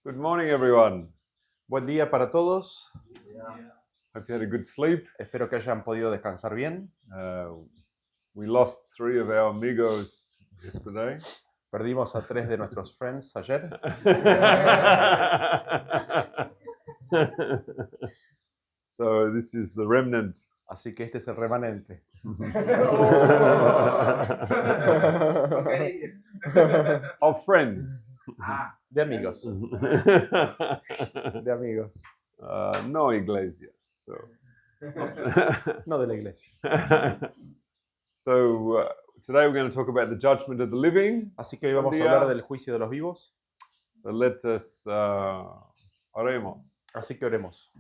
Good morning, everyone. Buen día para todos. Hope you had a good sleep. Espero que hayan podido descansar bien. We lost 3 of our amigos yesterday. Perdimos a 3 de nuestros friends ayer. So this is the remnant. Así que este es el remanente. Of friends. De amigos. De amigos. No iglesia. So, No de la iglesia. so today we're going to talk about the judgment of the living. Así que hoy vamos a hablar del juicio de los vivos. So let us oremos. Así que oremos.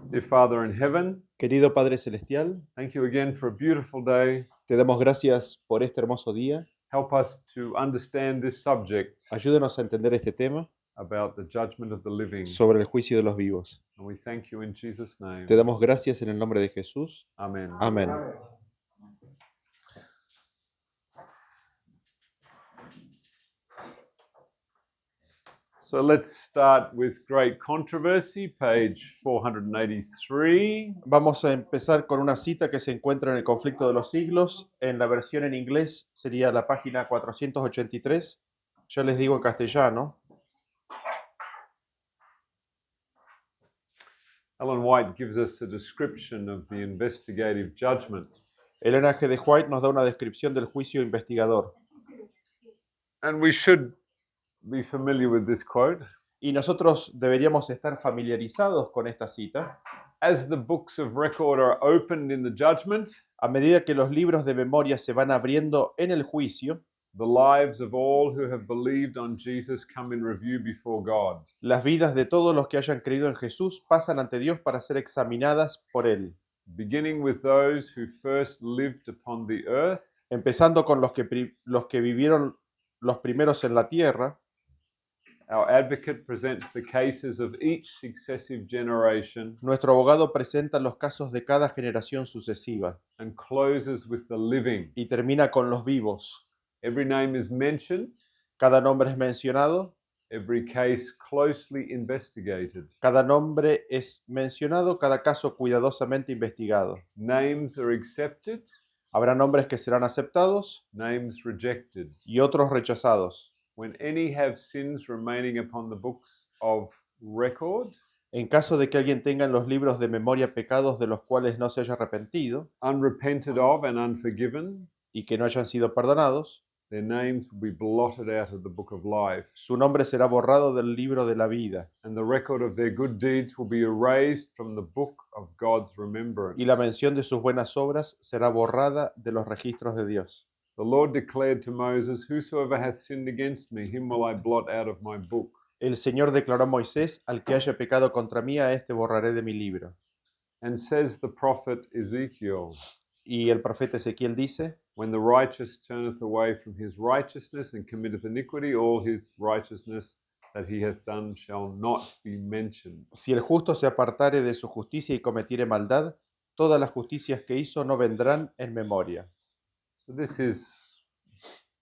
Dear Father in heaven, Querido Padre Celestial, thank you again for a beautiful day. te damos gracias por este hermoso día. Help us to understand this subject Ayúdanos a entender este tema about the judgment of the living. sobre el juicio de los vivos. And we thank you in Jesus' name. Te damos gracias en el nombre de Jesús. Amen. Amén. So let's start with Great Controversy, page 483. Vamos a empezar con una cita que se encuentra en el Conflicto de los Siglos. En la versión en inglés sería la página 483. Ya les digo en castellano. Ellen White gives us a description of the investigative judgment. Elena G. de White nos da una descripción del juicio investigador. And we should be familiar with this quote. Y nosotros deberíamos estar familiarizados con esta cita. As the books of record are opened in the judgment, A medida que los libros de memoria se van abriendo en el juicio, the lives of all who have believed on Jesus come in review before God. las vidas de todos los que hayan creído en Jesús pasan ante Dios para ser examinadas por Él. Beginning with those who first lived upon the earth, Empezando con los que vivieron los primeros en la tierra. our advocate presents the cases of each successive generation Nuestro abogado presenta los casos de cada generación sucesiva and closes with the living. y termina con los vivos. Every name is mentioned, Cada nombre es mencionado, every case closely investigated. cada nombre es mencionado, cada caso cuidadosamente investigado. Names are accepted, Habrá nombres que serán aceptados names rejected. y otros rechazados. When any have sins remaining upon the books of record, En caso de que alguien tenga en los libros de memoria pecados de los cuales no se haya arrepentido unrepented of and unforgiven, y que no hayan sido perdonados, their names will be blotted out of the book of life, su nombre será borrado del libro de la vida and the record of their good deeds will be erased from the book of God's remembrance. y la mención de sus buenas obras será borrada de los registros de Dios. The Lord declared to Moses, "Whosoever hath sinned against me, him will I blot out of my book." El Señor declaró a Moisés: al que haya pecado contra mí, a este borraré de mi libro. And says the prophet Ezekiel, Y el profeta Ezequiel dice: "When the righteous turneth away from his righteousness and committeth iniquity, all his righteousness that he hath done shall not be mentioned." si el justo se apartare de su justicia y cometiere maldad, todas las justicias que hizo no vendrán en memoria. So this is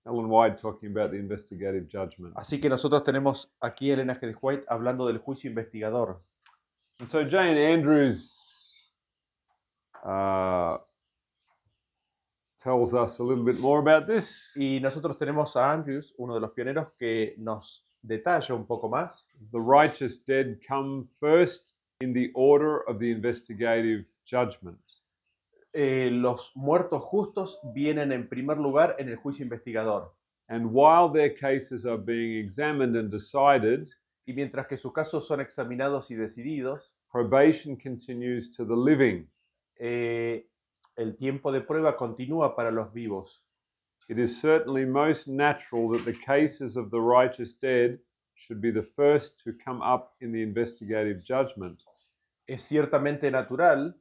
Ellen White talking about the investigative judgment. Así que nosotros tenemos aquí a Elena G. de White hablando del juicio investigador. And so Jane Andrews tells us a little bit more about this. Y nosotros tenemos a Andrews, uno de los pioneros, que nos detalla un poco más. The righteous dead come first in the order of the investigative judgment. Los muertos justos vienen en primer lugar en el juicio investigador. And while their cases are being examined and decided, Y mientras que sus casos son examinados y decididos, probation continues to the living. el tiempo de prueba continúa para los vivos. It is certainly most natural that the cases of the righteous dead should be the first to come up in the investigative judgment. Es ciertamente natural,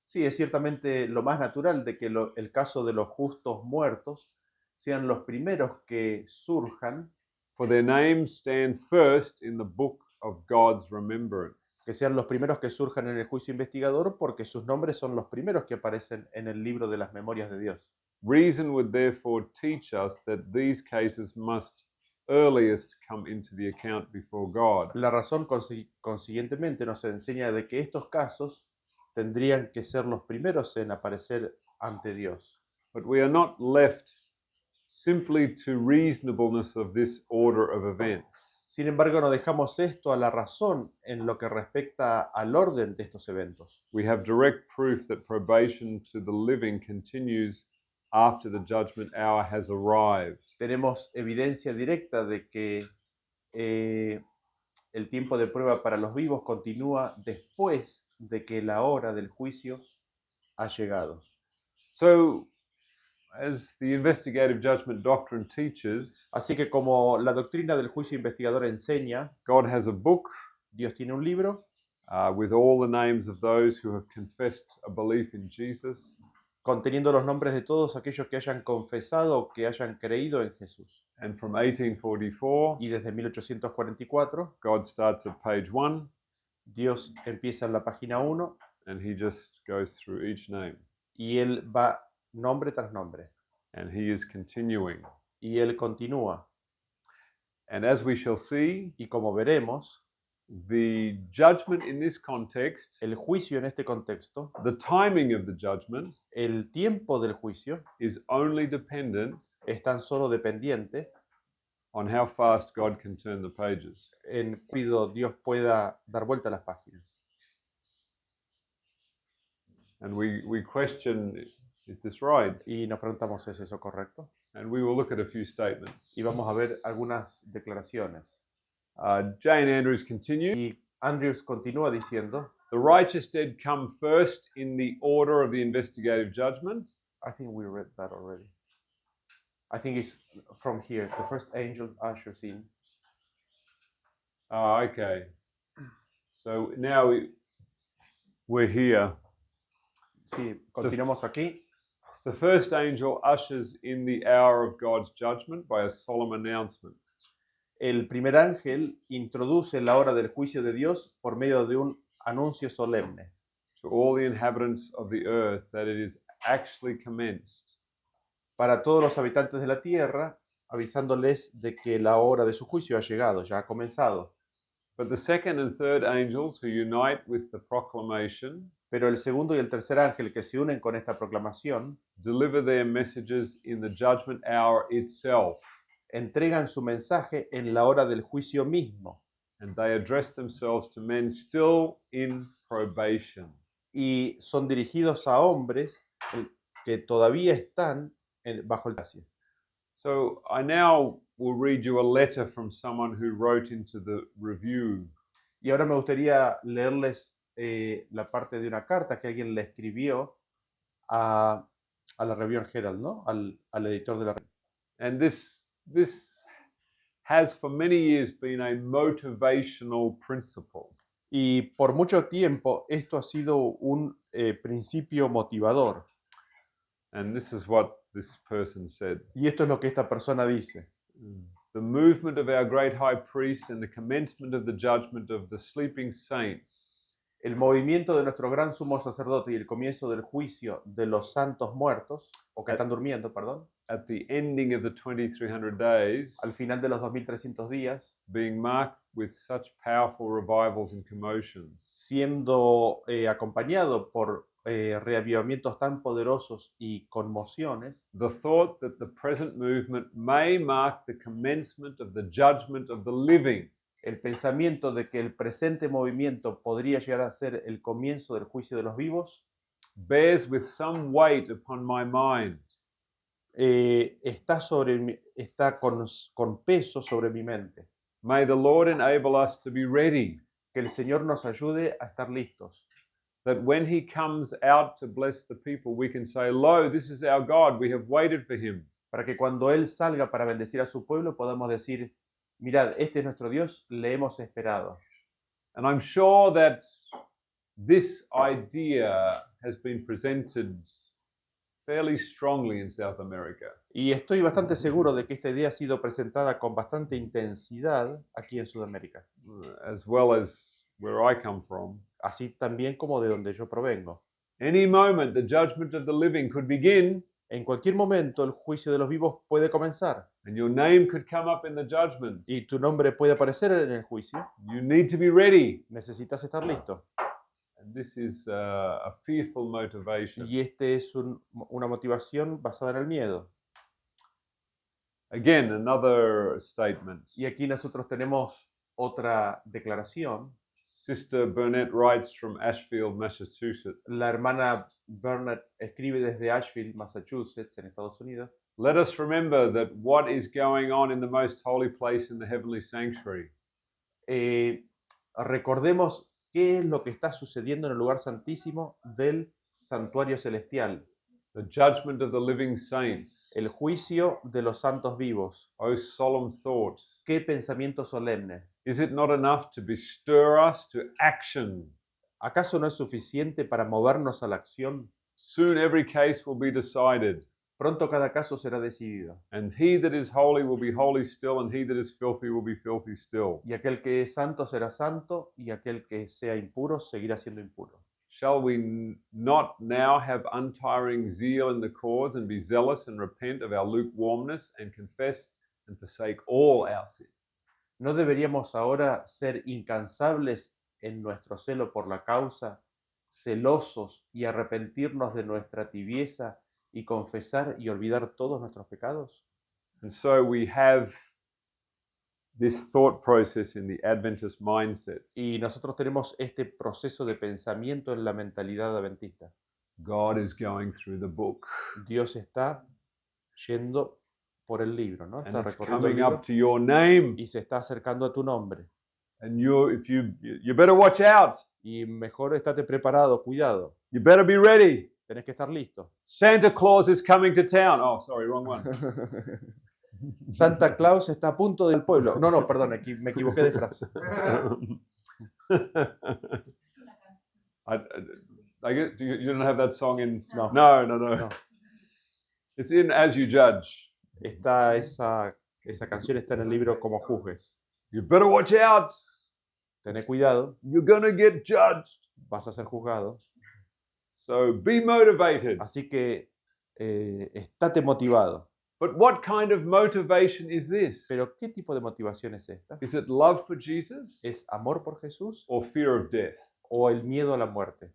sí, es ciertamente lo más natural de que el caso de los justos muertos sean los primeros que surjan, For their names stand first in the book of God's remembrance. que sean los primeros que surjan en el juicio investigador, porque sus nombres son los primeros que aparecen en el libro de las memorias de Dios. Reason would therefore teach us that these cases must earliest come into the account before God. La razón consiguientemente nos enseña de que estos casos tendrían que ser los primeros en aparecer ante Dios. But we are not left simply to reasonableness of this order of events. Sin embargo, no dejamos esto a la razón en lo que respecta al orden de estos eventos. We have direct proof that probation to the living continues after the judgment hour has arrived. Tenemos evidencia directa de que el tiempo de prueba para los vivos continúa después de que la hora del juicio ha llegado. So, as the investigative judgment doctrine teaches, Así que como la doctrina del juicio investigador enseña, God has a book Dios tiene un libro with all the names of those who have confessed a belief in Jesus. conteniendo los nombres de todos aquellos que hayan confesado o que hayan creído en Jesús. And from 1844, Y desde 1844, God starts at page 1 Dios empieza en la página 1 and he just goes through each name. y Él va nombre tras nombre. And he is continuing. Y Él continúa. And as we shall see, Y como veremos, the judgment in this context, el juicio en este contexto, the timing of the judgment, el tiempo del juicio is only dependent es tan solo dependiente on how fast God can turn the pages. en cuando Dios pueda dar vuelta a las páginas. And we question, is this right? Y nos preguntamos, ¿es eso correcto? And we will look at a few statements. Y vamos a ver algunas declaraciones. Jane Andrews continues, Y Andrews continúa diciendo, the righteous dead come first in the order of the investigative judgment. I think we read that already. I think it's from here. The first angel ushers in. Okay. So now we're here. Sí, continuamos aquí. The first angel ushers in the hour of God's judgment by a solemn announcement. El primer ángel introduce la hora del juicio de Dios por medio de un anuncio solemne To all the inhabitants of the earth that it is actually commenced. para todos los habitantes de la tierra, avisándoles de que la hora de su juicio ha llegado, ya ha comenzado. But the second and third angels who unite with the proclamation Pero el segundo y el tercer ángel que se unen con esta proclamación deliver their messages in the judgment hour itself, entregan su mensaje en la hora del juicio mismo and they address themselves to men still in probation. y son dirigidos a hombres que todavía están bajo el gracia. So I now will read you a letter from someone who wrote into the review. Y ahora me gustaría leerles la parte de una carta que alguien le escribió a la Review and Herald, ¿no? Al editor de la revista. And this has for many years been a motivational principle. Y por mucho tiempo esto ha sido un principio motivador. And this is what this person said. Y esto es lo que esta persona dice. The movement of our great high priest and the commencement of the judgment of the sleeping saints El movimiento de nuestro gran sumo sacerdote y el comienzo del juicio de los santos muertos, o que están durmiendo, perdón, at the ending of the 2300 days, al final de los 2300 días, being marked with such powerful revivals and commotions, siendo acompañado por reavivamientos tan poderosos y conmociones, the thought that the present movement may mark the commencement of the judgment of the living el pensamiento de que el presente movimiento podría llegar a ser el comienzo del juicio de los vivos, bears with some weight upon my mind. está con peso sobre mi mente. May the Lord enable us to be ready, Que el Señor nos ayude a estar listos, that when he comes out to bless the people, we can say, lo, this is our God, we have waited for him. para que cuando Él salga para bendecir a su pueblo podamos decir, mirad, este es nuestro Dios, le hemos esperado. And I'm sure that this idea has been presented fairly strongly in South America. Y estoy bastante seguro de que esta idea ha sido presentada con bastante intensidad aquí en Sudamérica, As well as where I come from. así también como de donde yo provengo. Any moment the judgment of the living could begin, En cualquier momento el juicio de los vivos puede comenzar and your name could come up in the judgment. y tu nombre puede aparecer en el juicio. You need to be ready. Necesitas estar listo. And this is a fearful motivation. Y este es una motivación basada en el miedo. Again, another statement. Y aquí nosotros tenemos otra declaración. Sister Burnett writes from Ashfield, Massachusetts. La hermana Burnett escribe desde Asheville, Massachusetts, en Estados Unidos. Let us remember that what is going on in the most holy place in the heavenly sanctuary Recordemos qué es lo que está sucediendo en el lugar santísimo del santuario celestial. the judgment of the living saints. El juicio de los santos vivos. O solemn thought. Qué pensamiento solemne. Is it not enough to bestir us to action? ¿Acaso no es suficiente para movernos a la acción? Soon every case will be decided. Pronto cada caso será decidido. And he that is holy will be holy still, and he that is filthy will be filthy still. Y aquel que es santo será santo, y aquel que sea impuro seguirá siendo impuro. Shall we not now have untiring zeal in the cause, and be zealous and repent of our lukewarmness, and confess and forsake all our sins? ¿No deberíamos ahora ser incansables en nuestro celo por la causa, celosos y arrepentirnos de nuestra tibieza y confesar y olvidar todos nuestros pecados? And so we have this thought process in the Adventist mindset. Y nosotros tenemos este proceso de pensamiento en la mentalidad adventista. God is going through the book, Dios está yendo por el libro, ¿no? and Está it's recorriendo el coming libro up to your name. y se está acercando a tu nombre. And you better watch out. Y mejor estate preparado, cuidado. You better be ready. Tenés que estar listo. Santa Claus is coming to town. Oh, sorry, wrong one. Santa Claus está a punto del pueblo. No, perdón, me equivoqué de frase. I guess, you don't have that song in. No. No. It's in As You Judge. Esa canción está en el libro Como juzgues. You better watch out. Tené cuidado, You're gonna get judged. vas a ser juzgado. So be motivated. Así que estate motivado. But what kind of motivation is this? Pero ¿qué tipo de motivación es esta? Is it love for Jesus ¿Es amor por Jesús or fear of death? o el miedo a la muerte?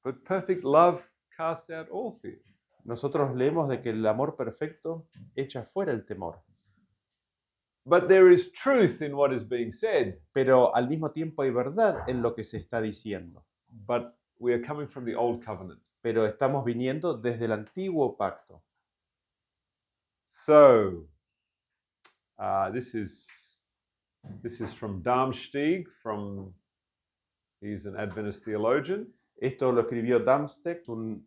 But perfect love casts out all fear. Nosotros leemos de que el amor perfecto echa fuera el temor. But there is truth in what is being said. Pero al mismo tiempo hay verdad en lo que se está diciendo. But we are coming from the old covenant. Pero estamos viniendo desde el antiguo pacto. So this is from Darmstadt. He's an Adventist theologian. Esto lo escribió Darmstadt, un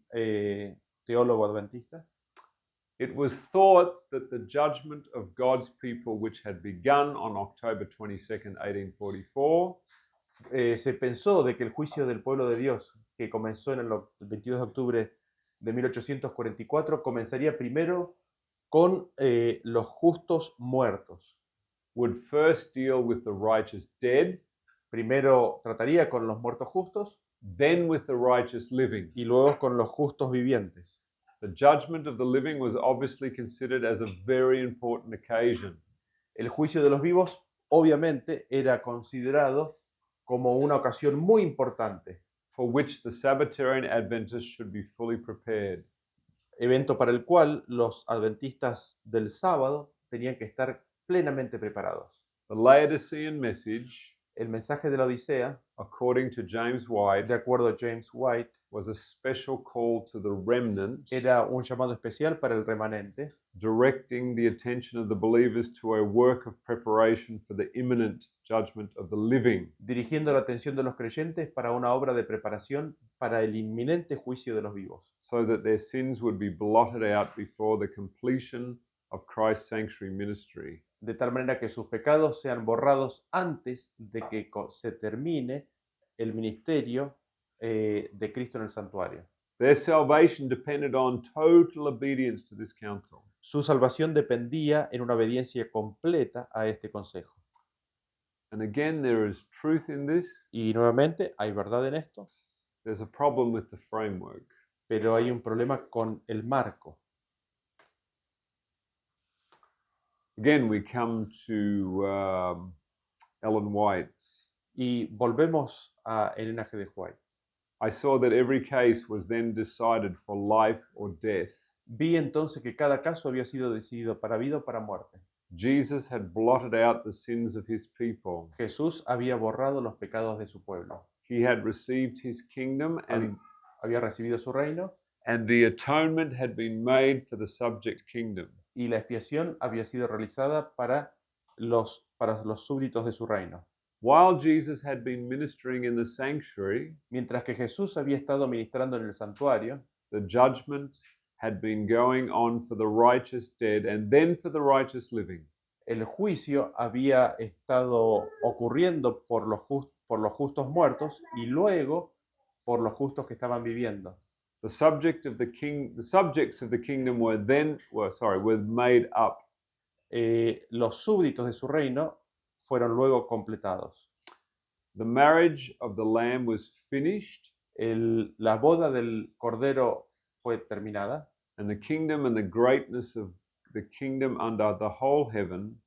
teólogo adventista. It was thought that the judgment of God's people, which had begun on October 22nd, 1844, Se pensó de que el juicio del pueblo de Dios, que comenzó en el 22 de octubre de 1844, comenzaría primero con los justos muertos. would first deal with the righteous dead, Primero trataría con los muertos justos then with the righteous living. y luego con los justos vivientes. The judgment of the living was obviously considered as a very important occasion. El juicio de los vivos, obviamente, era considerado como una ocasión muy importante, for which the Sabbatarian Adventists should be fully prepared. evento para el cual los adventistas del sábado tenían que estar plenamente preparados. The Laodicean message, El mensaje de la Odisea, according to James White, de acuerdo a James White, was a special call to the remnant, era un llamado especial para el remanente, directing the attention of the believers to a work of preparation for the imminent judgment of the living. dirigiendo la atención de los creyentes para una obra de preparación para el inminente juicio de los vivos, So that their sins would be blotted out before the completion of Christ's sanctuary ministry. de tal manera que sus pecados sean borrados antes de que se termine el ministerio de Cristo en el santuario. Their salvation depended on total obedience to this counsel. Su salvación dependía en una obediencia completa a este consejo. And again, there is truth in this. Y nuevamente, ¿hay verdad en esto? There's a problem with the framework. pero hay un problema con el marco. Again, we come to Ellen White's. Y volvemos a Elena G. de White. I saw that every case was then decided for life or death. Vi entonces que cada caso había sido decidido para vida o para muerte. Jesus had blotted out the sins of his people. Jesús había borrado los pecados de su pueblo. He had received his kingdom, Había recibido su reino and the atonement had been made for the subject kingdom. y la expiación había sido realizada para los súbditos de su reino. While Jesus had been ministering in the sanctuary, Mientras que Jesús había estado ministrando en el santuario, the judgment had been going on for the righteous dead and then for the righteous living. el juicio había estado ocurriendo por los justos muertos y luego por los justos que estaban viviendo. The subjects of the kingdom were made up. Los súbditos de su reino fueron luego completados. The marriage of the Lamb was finished, La boda del Cordero fue terminada and the kingdom and the greatness of the kingdom under the whole heaven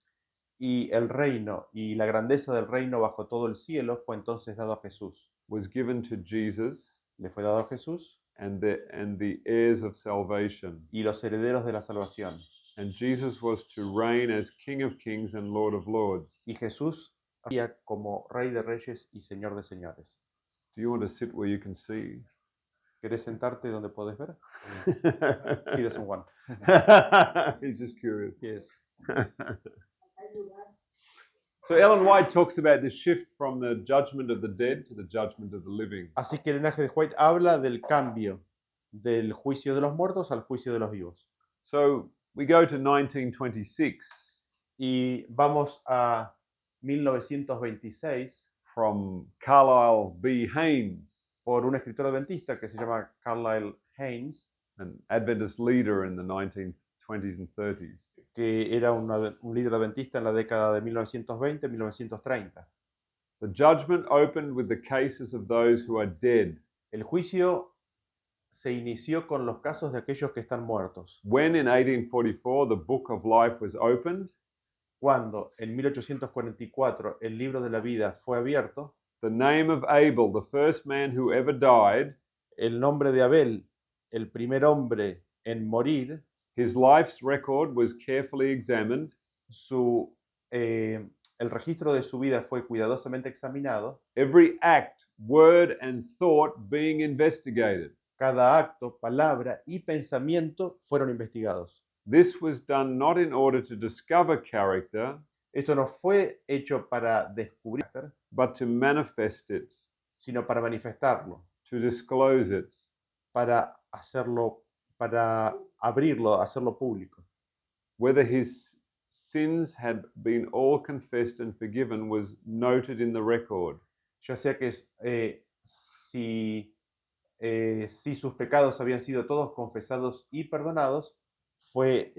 y el reino y la grandeza del reino bajo todo el cielo fue entonces dado a Jesús. was given to Jesus Le fue dado a Jesús and the heirs of salvation. y los herederos de la salvación. And Jesus was to reign as King of Kings and Lord of Lords. Y Jesús había como Rey de Reyes y Señor de Señores. Do you want to sit where you can see? ¿Querés sentarte donde podés ver? He doesn't want. He's just curious. Yes. So Ellen White talks about the shift from the judgment of the dead to the judgment of the living. Así que el linaje de White habla del cambio del juicio de los muertos al juicio de los vivos. So we go to 1926 Y vamos a 1926 from Carlisle B. Haynes, por un escritor adventista que se llama Carlisle Haynes, an Adventist leader in the 1920s and 30s. que era un líder adventista en la década de 1920-1930. The judgment opened with the cases of those who are dead. El juicio se inició con los casos de aquellos que están muertos. When in 1844 the book of life was opened, Cuando en 1844 el libro de la vida fue abierto, the name of Abel, the first man who ever died, el nombre de Abel, el primer hombre en morir, his life's record was carefully examined. El registro de su vida fue cuidadosamente examinado, Every act, word, and thought being investigated. cada acto, palabra y pensamiento fueron investigados. This was done not in order to discover character, Esto no fue hecho para descubrir, but to manifest it, sino para manifestarlo, to disclose it. para hacerlo, para abrirlo, hacerlo público. Whether his sins had been all confessed and forgiven was noted in the record. Ya sea que si sus pecados habían sido todos confesados y perdonados, fue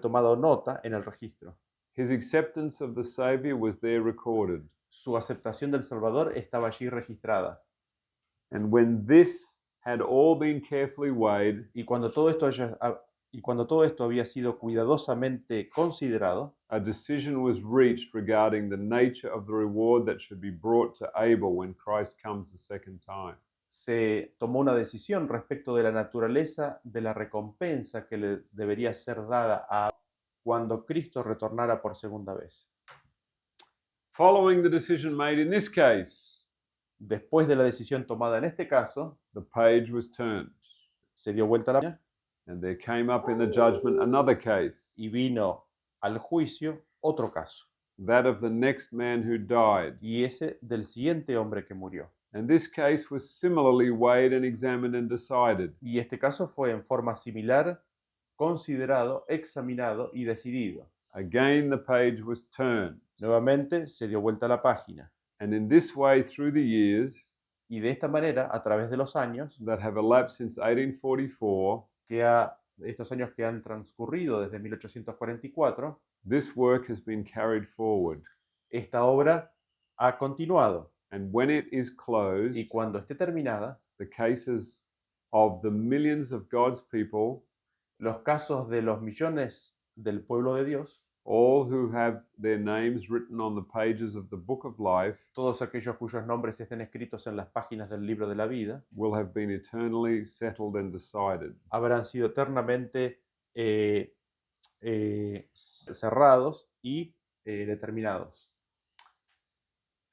tomado nota en el registro. His acceptance of the Savior was there recorded. Su aceptación del Salvador estaba allí registrada. And when this had all been carefully weighed, Y cuando todo esto había sido cuidadosamente considerado, a decision was reached regarding the nature of the reward that should be brought to Abel when Christ comes the second time. se tomó una decisión respecto de la naturaleza de la recompensa que le debería ser dada a cuando Cristo retornara por segunda vez. Following the decision made in this case, Después de la decisión tomada en este caso, the page was turned, se dio vuelta la página and there came up in the judgment another case, y vino al juicio otro caso, that of the next man who died. y ese del siguiente hombre que murió. And this case was similarly weighed and examined and decided. Y este caso fue en forma similar considerado, examinado y decidido. Again, the page was turned. Nuevamente se dio vuelta la página. And in this way, through the years Y de esta manera, a través de los años, that have elapsed since 1844, estos años que han transcurrido desde 1844, this work has been carried forward. esta obra ha continuado. And when it is closed, Y cuando esté terminada, the cases of the millions of God's people, los casos de los millones del pueblo de Dios, all who have their names written on the pages of the book of life, todos aquellos cuyos nombres estén escritos en las páginas del libro de la vida, will have been eternally settled and decided. habrán sido eternamente cerrados y determinados.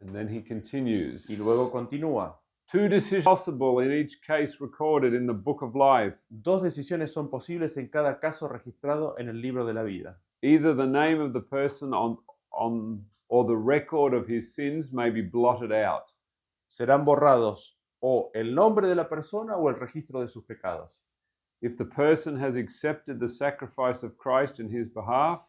And then he continues. Y luego continúa. Two decisions possible in each case recorded in the book of life. Dos decisiones son posibles en cada caso registrado en el libro de la vida. Either the name of the person on or the record of his sins may be blotted out. Serán borrados o el nombre de la persona o el registro de sus pecados. If the person has accepted the sacrifice of Christ in his behalf,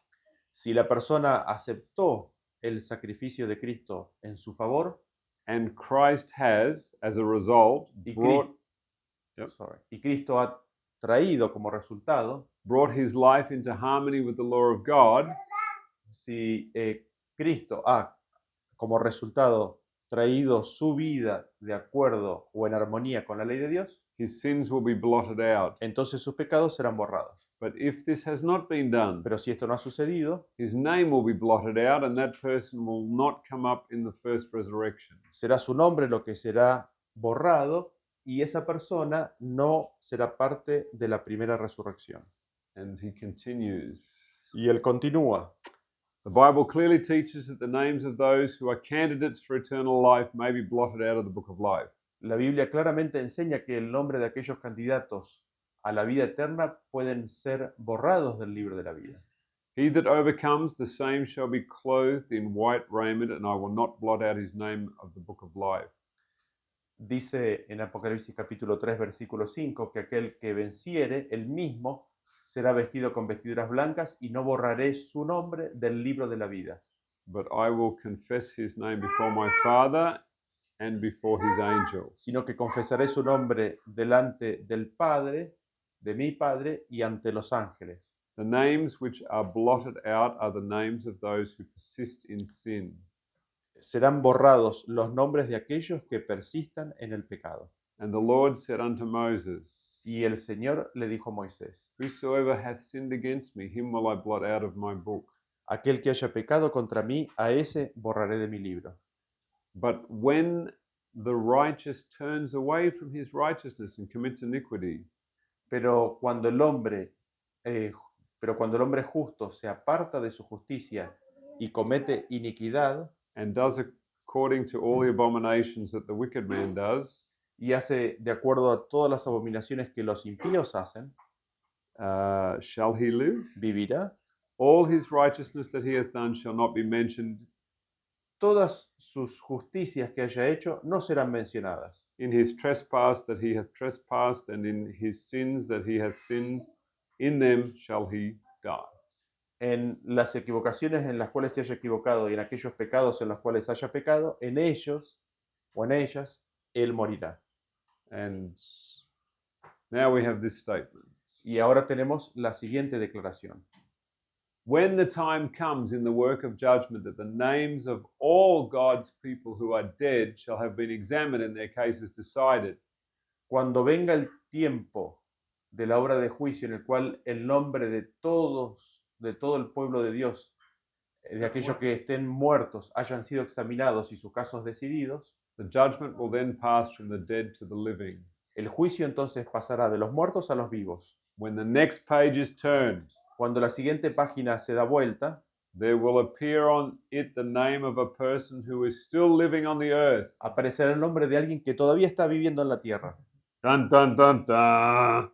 Si la persona aceptó el sacrificio de Cristo en su favor and Christ has, as a result, y, brought y Cristo ha traído como resultado, his life into harmony with the law of God, si Cristo ha como resultado traído su vida de acuerdo o en armonía con la ley de Dios, his sins will be blotted out. entonces sus pecados serán borrados. But if this has not been done, Pero si esto no ha sucedido, his name will be blotted out, and that person will not come up in the first resurrection. será su nombre lo que será borrado y esa persona no será parte de la primera resurrección. And he continues. Y él continúa. The Bible clearly teaches that the names of those who are candidates for eternal life may be blotted out of the book of life. La Biblia claramente enseña que el nombre de aquellos candidatos a la vida eterna pueden ser borrados del libro de la vida. He that overcomes, the same shall be clothed in white raiment, and I will not blot out his name of the book of life. Dice en Apocalipsis capítulo 3, versículo 5, que aquel que venciere, él mismo será vestido con vestiduras blancas y no borraré su nombre del libro de la vida. But I will confess his name before my Father and before his angels. Sino que confesaré su nombre delante del Padre, de mi Padre, y ante los ángeles. The names which are blotted out are the names of those who persist in sin. Serán borrados los nombres de aquellos que persistan en el pecado. And the Lord said unto Moses, Y el Señor le dijo a Moisés, whosoever hath sinned against me, him will I blot out of my book. aquel que haya pecado contra mí, a ese borraré de mi libro. But when the righteous turns away from his righteousness and commits iniquity, Pero cuando el hombre justo se aparta de su justicia y comete iniquidad and does according to all the abominations that the wicked man does, y hace de acuerdo a todas las abominaciones que los impíos hacen, shall he live? vivirá. All his righteousness that he hath done shall not be mentioned Todas sus justicias que haya hecho no serán mencionadas. in his trespass that he hath trespassed, and in his sins that he hath sinned, in them shall he die. En las equivocaciones en las cuales se haya equivocado y en aquellos pecados en los cuales haya pecado, en ellos o en ellas, él morirá. And now we have this statement. Y ahora tenemos la siguiente declaración. When the time comes in the work of judgment that the names of all God's people who are dead shall have been examined and their cases decided, Cuando venga el tiempo de la obra de juicio en el cual el nombre de todos, de todo el pueblo de Dios, de aquellos que estén muertos, hayan sido examinados y sus casos decididos, the judgment will then pass from the dead to the living. el juicio entonces pasará de los muertos a los vivos. When the next page is turned, Cuando la siguiente página se da vuelta, there will appear on it the name of a person who is still living on the earth. aparecerá el nombre de alguien que todavía está viviendo en la tierra. Dun, dun, dun, dun.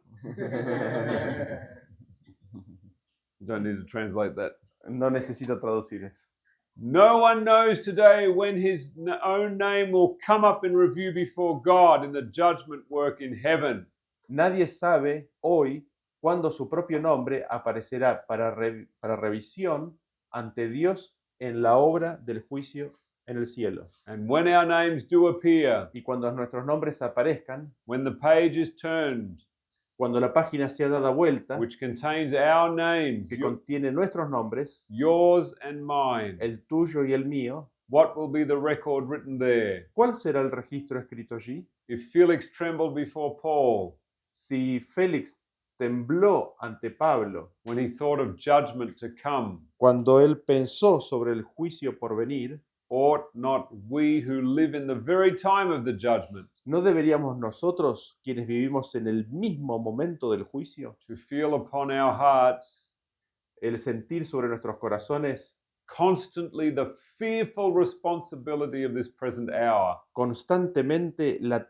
You don't need to translate that. No necesito traducir eso. No one knows today when his own name will come up in review before God in the judgment work in heaven. Nadie sabe hoy cuándo su propio nombre aparecerá para revisión ante Dios en la obra del juicio en el cielo. And when our names do appear, Y cuando nuestros nombres aparezcan, when the page is turned, cuando la página sea dada vuelta, which contains our names, que contiene nuestros nombres, yours and mine, el tuyo y el mío, what will be the record written there? ¿cuál será el registro escrito allí? If Felix trembled before Paul, Si Félix tembló ante Pablo when he thought of judgment to come, cuando él pensó sobre el juicio por venir, ought not we who live in the very time of the judgment ¿no deberíamos nosotros, quienes vivimos en el mismo momento del juicio, to feel upon our hearts el sentir sobre nuestros corazones constantly the fearful responsibility of this present hour? constantemente la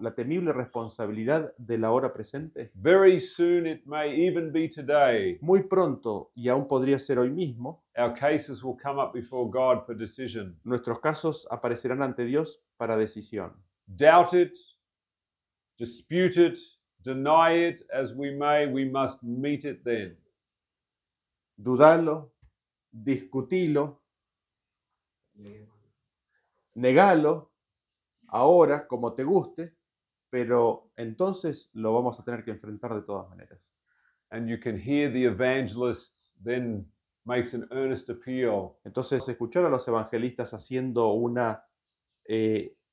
la temible responsabilidad de la hora presente? Very soon, it may even be today, Muy pronto, y aún podría ser hoy mismo, our cases will come up before God for decision. nuestros casos aparecerán ante Dios para decisión. Doubt it, dispute it, deny it as we may, we must meet it then. Dudalo, discutilo, negalo, ahora como te guste, pero entonces lo vamos a tener que enfrentar de todas maneras. And you can hear the evangelist then makes an earnest appeal. Entonces, escuchar a los evangelistas haciendo una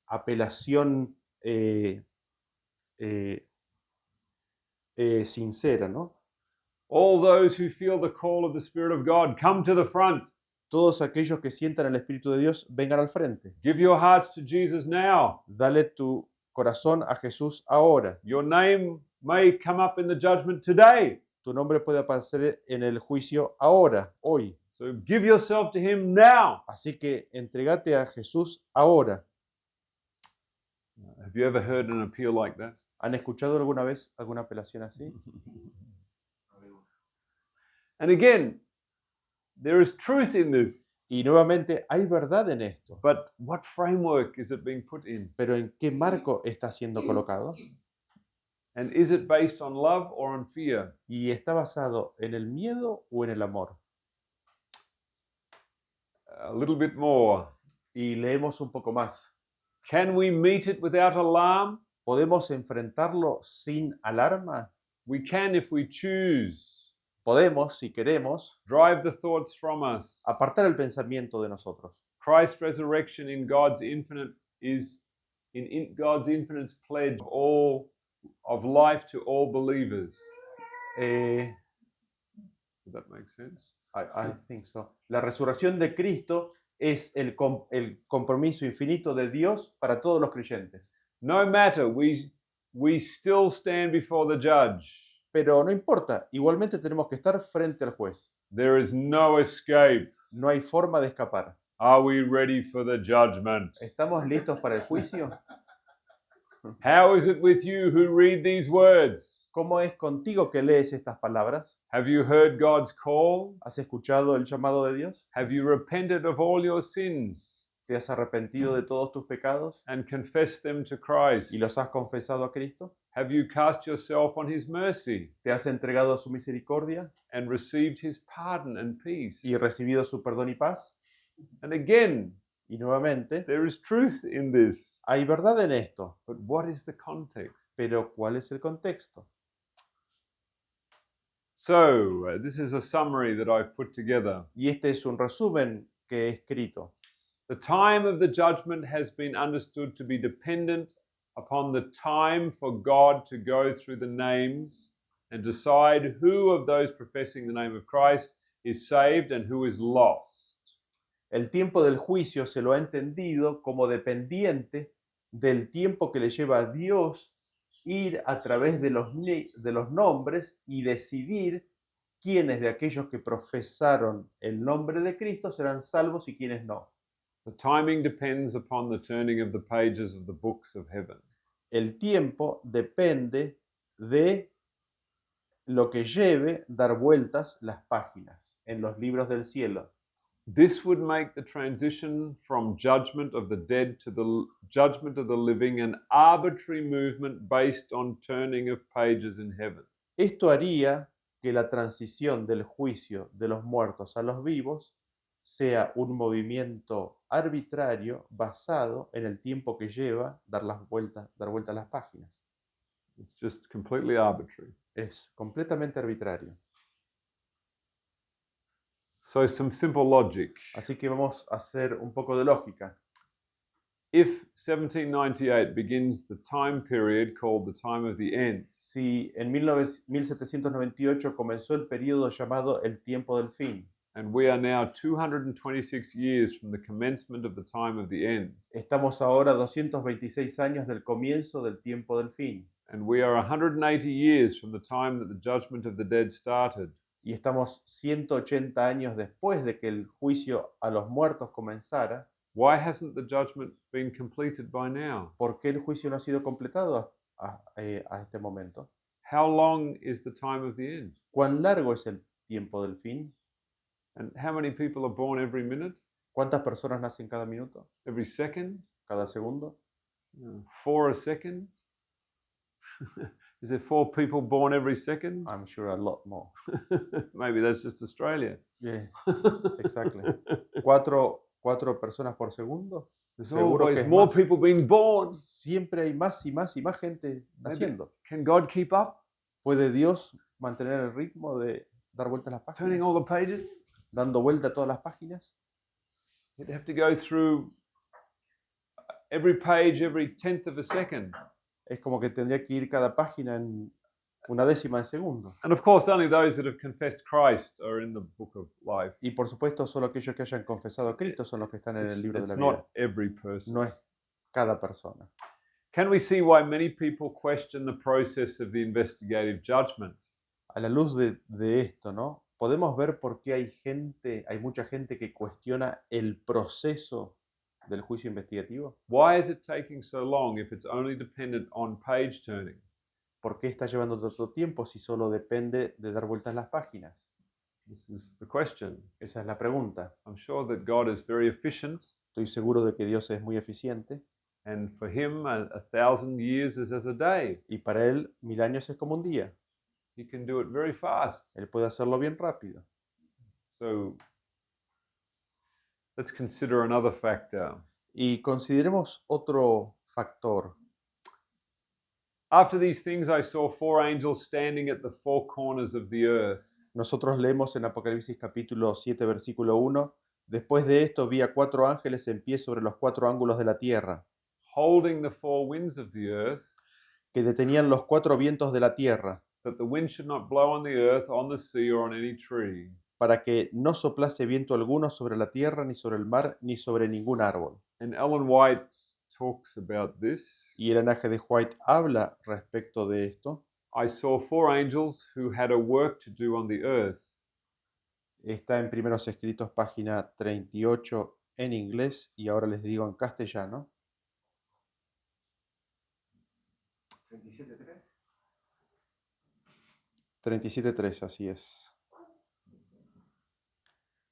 apelación sincera, ¿no? All those who feel the call of the Spirit of God, come to the front. Todos aquellos que sientan el Espíritu de Dios, vengan al frente. Give your hearts to Jesus now. Dale tu corazón a Jesús ahora. Your name may come up in the judgment today. Tu nombre puede aparecer en el juicio ahora, hoy. So give yourself to Him now. Así que entregate a Jesús ahora. Have you ever heard an appeal like that? ¿Han escuchado alguna vez alguna apelación así? And again, there is truth in this. Y nuevamente, hay verdad en esto. But what framework is it being put in? Pero ¿en qué marco está siendo colocado? And is it based on love or on fear? ¿Y está basado en el miedo o en el amor? A little bit more. Y leemos un poco más. Can we meet it without alarm? ¿Podemos enfrentarlo sin alarma? We can if we choose. Podemos, si queremos, Drive the thoughts from us. apartar el pensamiento de nosotros. Christ's resurrection in God's infinite is in God's infinite pledge of life to all believers. Eh, Does that make sense? I think so. La resurrección de Cristo es el compromiso infinito de Dios para todos los creyentes. No matter, we still stand before the judge. Pero no importa, igualmente tenemos que estar frente al juez. There is no escape. No hay forma de escapar. Are we ready for the judgment? ¿Estamos listos para el juicio? How is it with you who read these words? ¿Cómo es contigo que lees estas palabras? Have you heard God's call? ¿Has escuchado el llamado de Dios? Have you repented of all your sins ¿Te has arrepentido de todos tus pecados and confessed them to Christ? y los has confesado a Cristo? Have you cast yourself on His mercy ¿Te has entregado a su misericordia and received His pardon and peace? y recibido su perdón y paz? And again, Y nuevamente, there is truth in this. hay verdad en esto, But what is the context? pero ¿cuál es el contexto? So, this is a summary that I've put together. Y este es un resumen que he escrito. The time of the judgment has been understood to be dependent upon the time for God to go through the names and decide who of those professing the name of Christ is saved and who is lost. El tiempo del juicio se lo ha entendido como dependiente del tiempo que le lleva a Dios ir a través de los nombres y decidir quiénes de aquellos que profesaron el nombre de Cristo serán salvos y quiénes no. The timing depends upon the turning of the pages of the books of heaven. El tiempo depende de lo que lleve dar vueltas las páginas en los libros del cielo. This would make the transition from judgment of the dead to the judgment of the living an arbitrary movement based on turning of pages in heaven. Esto haría que la transición del juicio de los muertos a los vivos sea un movimiento arbitrario basado en el tiempo que lleva dar vueltas a las páginas. It's just completely arbitrary. Es completamente arbitrario. So some simple logic. Así que vamos a hacer un poco de lógica. If 1798 begins the time period called the time of the end, Si en 1798 comenzó el periodo llamado el tiempo del fin, and we are now 226 years from the commencement of the time of the end, estamos ahora 226 años del comienzo del tiempo del fin, and we are 180 years from the time that the judgment of the dead started, y estamos 180 años después de que el juicio a los muertos comenzara. why hasn't the judgment been completed by now? ¿Por qué el juicio no ha sido completado a este momento? How long is the time of the end? ¿Cuán largo es el tiempo del fin? And how many people are born every minute, ¿Cuántas personas nacen cada minuto, every second? cada segundo? 4 a second? Is there 4 people born every second? I'm sure a lot more. Maybe that's just Australia. Yeah, exactly. ¿Cuatro personas por segundo? There's Seguro que always es more más. people being born. Siempre hay más y más y más gente naciendo. Can God keep up? ¿Puede Dios mantener el ritmo de dar vueltas las Turning páginas? all the pages? ¿Dando vuelta a todas las páginas? You'd have to go through every page every 10th of a second. Es como que tendría que ir cada página en una décima de segundo. And of course, only those that have confessed Christ are in the book of life. Y por supuesto, solo aquellos que hayan confesado a Cristo son los que están en el libro de It's la vida. not every person. No es cada persona. Can we see why many people question the process of the investigative judgment? A la luz de esto, ¿no? Podemos ver por qué hay mucha gente que cuestiona el proceso del juicio investigativo. Why is it taking so long if it's only dependent on page turning? ¿Por qué está llevando tanto tiempo si solo depende de dar vueltas las páginas? This is the question. Esa es la pregunta. I'm sure that God is very efficient, Estoy seguro de que Dios es muy eficiente and for him, a 1,000 years is as a day. y para Él 1000 años es como un día. He can do it very fast. Él puede hacerlo bien rápido. So let's consider another factor. Y consideremos otro factor. After these things, I saw 4 angels standing at the 4 corners of the earth. Nosotros leemos en Apocalipsis capítulo 7, versículo 1, después de esto vi a 4 ángeles en pie sobre los 4 ángulos de la tierra, Holding the 4 winds of the earth, que detenían los 4 vientos de la tierra, that the wind should not blow on the earth, on the sea, or on any tree. para que no soplase viento alguno sobre la tierra, ni sobre el mar, ni sobre ningún árbol. And Ellen White talks about this. Y el Anaje de White habla respecto de esto. I saw 4 angels who had a work to do on the earth. Está en Primeros Escritos, página 38 en inglés, y ahora les digo en castellano. 37.3. 37.3, así es.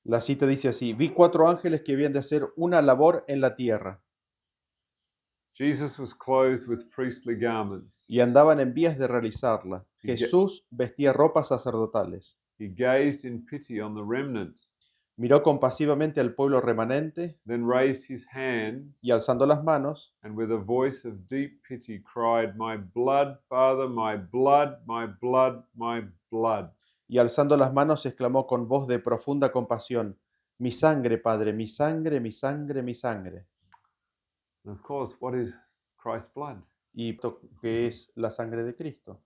La cita dice así: vi 4 ángeles que habían de hacer una labor en la tierra, Jesus was clothed with priestly garments. y andaban en vías de realizarla. Jesús vestía ropas sacerdotales. He gazed in pity on the remnant, Miró compasivamente al pueblo remanente, then raised his hands, y alzando las manos, and with a voice of deep pity cried, "My blood, Father, my blood, my blood, my blood." y alzando las manos exclamó con voz de profunda compasión: mi sangre, Padre, mi sangre, mi sangre, mi sangre. And of course, what is Christ's blood? ¿Y esto qué es la sangre de Cristo?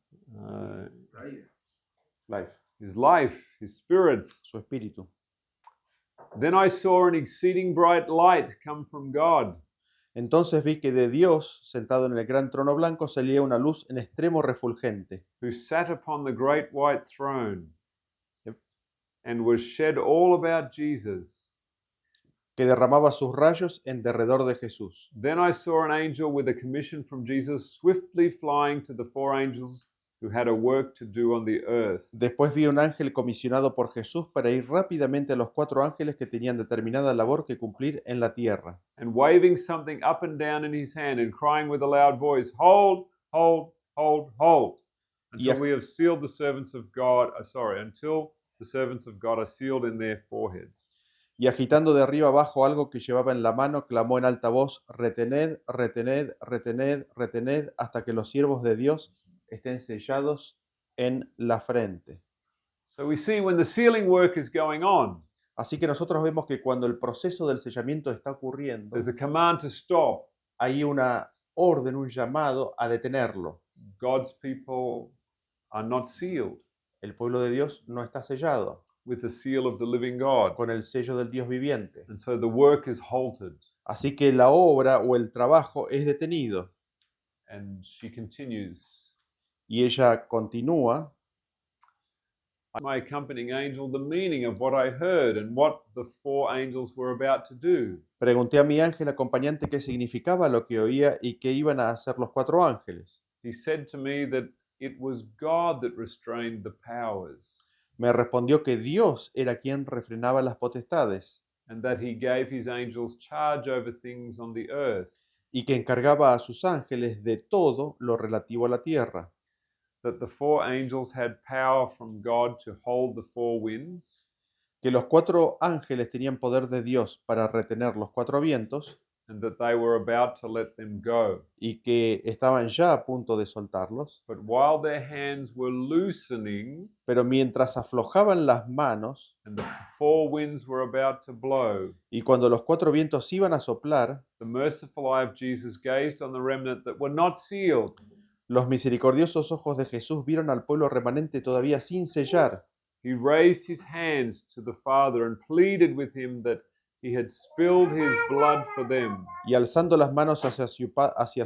Life, His life, his spirit. su espíritu. Then I saw an exceeding bright light come from God. Entonces vi que de Dios, sentado en el gran trono blanco, salía una luz en extremo refulgente, Who sat upon the great white throne, Yep. and was shed all about Jesus. que derramaba sus rayos en derredor de Jesús. Then I saw an angel with a commission from Jesus swiftly flying to the 4 angels who had a work to do on the earth. Después vi un ángel comisionado por Jesús para ir rápidamente a los 4 ángeles que tenían determinada labor que cumplir en la tierra. And waving something up and down in his hand and crying with a loud voice, "Hold, hold, hold, hold, until Yeah. we have sealed the servants of God." Until the servants of God are sealed in their foreheads. Y agitando de arriba abajo algo que llevaba en la mano, clamó en alta voz: retened, retened, retened, retened, hasta que los siervos de Dios estén sellados en la frente. So we see when the sealing work is going on, Así que nosotros vemos que cuando el proceso del sellamiento está ocurriendo, there's a command to stop. hay una orden, un llamado a detenerlo. God's people are not sealed El pueblo de Dios no está sellado with the seal of the living God. con el sello del Dios viviente. And so the work is halted. Así que la obra o el trabajo es detenido. And she continues, Y ella continúa, my accompanying angel the meaning of what I heard and what the four angels were about to do. pregunté a mi ángel acompañante qué significaba lo que oía y qué iban a hacer los 4 ángeles. He said to me that it was God that restrained the powers Me respondió que Dios era quien refrenaba las potestades and that he gave his angels charge over things on the earth, y que encargaba a sus ángeles de todo lo relativo a la tierra, that the four angels had power from God to hold the four winds, que los 4 ángeles tenían poder de Dios para retener los 4 vientos and that they were about to let them go. y que estaban ya a punto de soltarlos, But while their hands were loosening pero mientras aflojaban las manos and the four winds were about to blow, y cuando los 4 vientos iban a soplar, the merciful eye of Jesus gazed on the remnant that were not sealed, los misericordiosos ojos de Jesús vieron al pueblo remanente todavía sin sellar. he raised his hands to the Father and pleaded with him that he had spilled his blood for them. Y alzando las manos hacia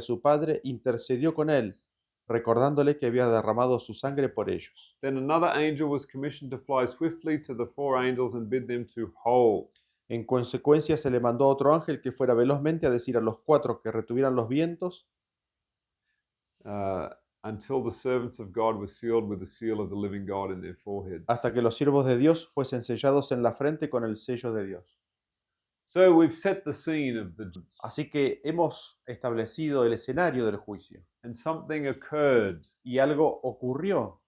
su padre, intercedió con él, recordándole que había derramado su sangre por ellos. Then another angel was commissioned to fly swiftly to the four angels and bid them to hold. En consecuencia se le mandó a otro ángel que fuera velozmente a decir a los 4 que retuvieran los vientos, Until the servants of God were sealed with the seal of the living God in their foreheads. hasta que los siervos de Dios fuesen sellados en la frente con el sello de Dios. So we've set the scene of the Así que hemos establecido el escenario del juicio and something occurred. y algo ocurrió.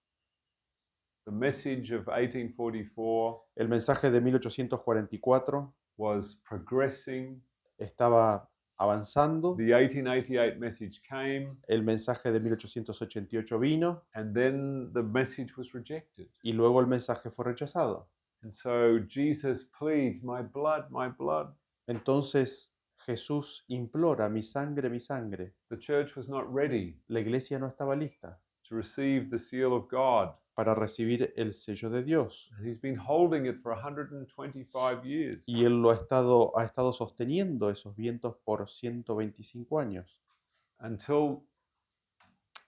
The message of 1844 El mensaje de 1844 was progressing. estaba avanzando, The 1888 message came, el mensaje de 1888 vino and then the message was rejected. y luego el mensaje fue rechazado. And so Jesus pleads, my blood, my blood. Entonces Jesús implora, mi sangre, mi sangre. The church was not ready La iglesia no estaba lista to receive the seal of God. para recibir el sello de Dios. And he's been holding it for 125 years. Y él ha estado sosteniendo esos vientos por 125 años, Until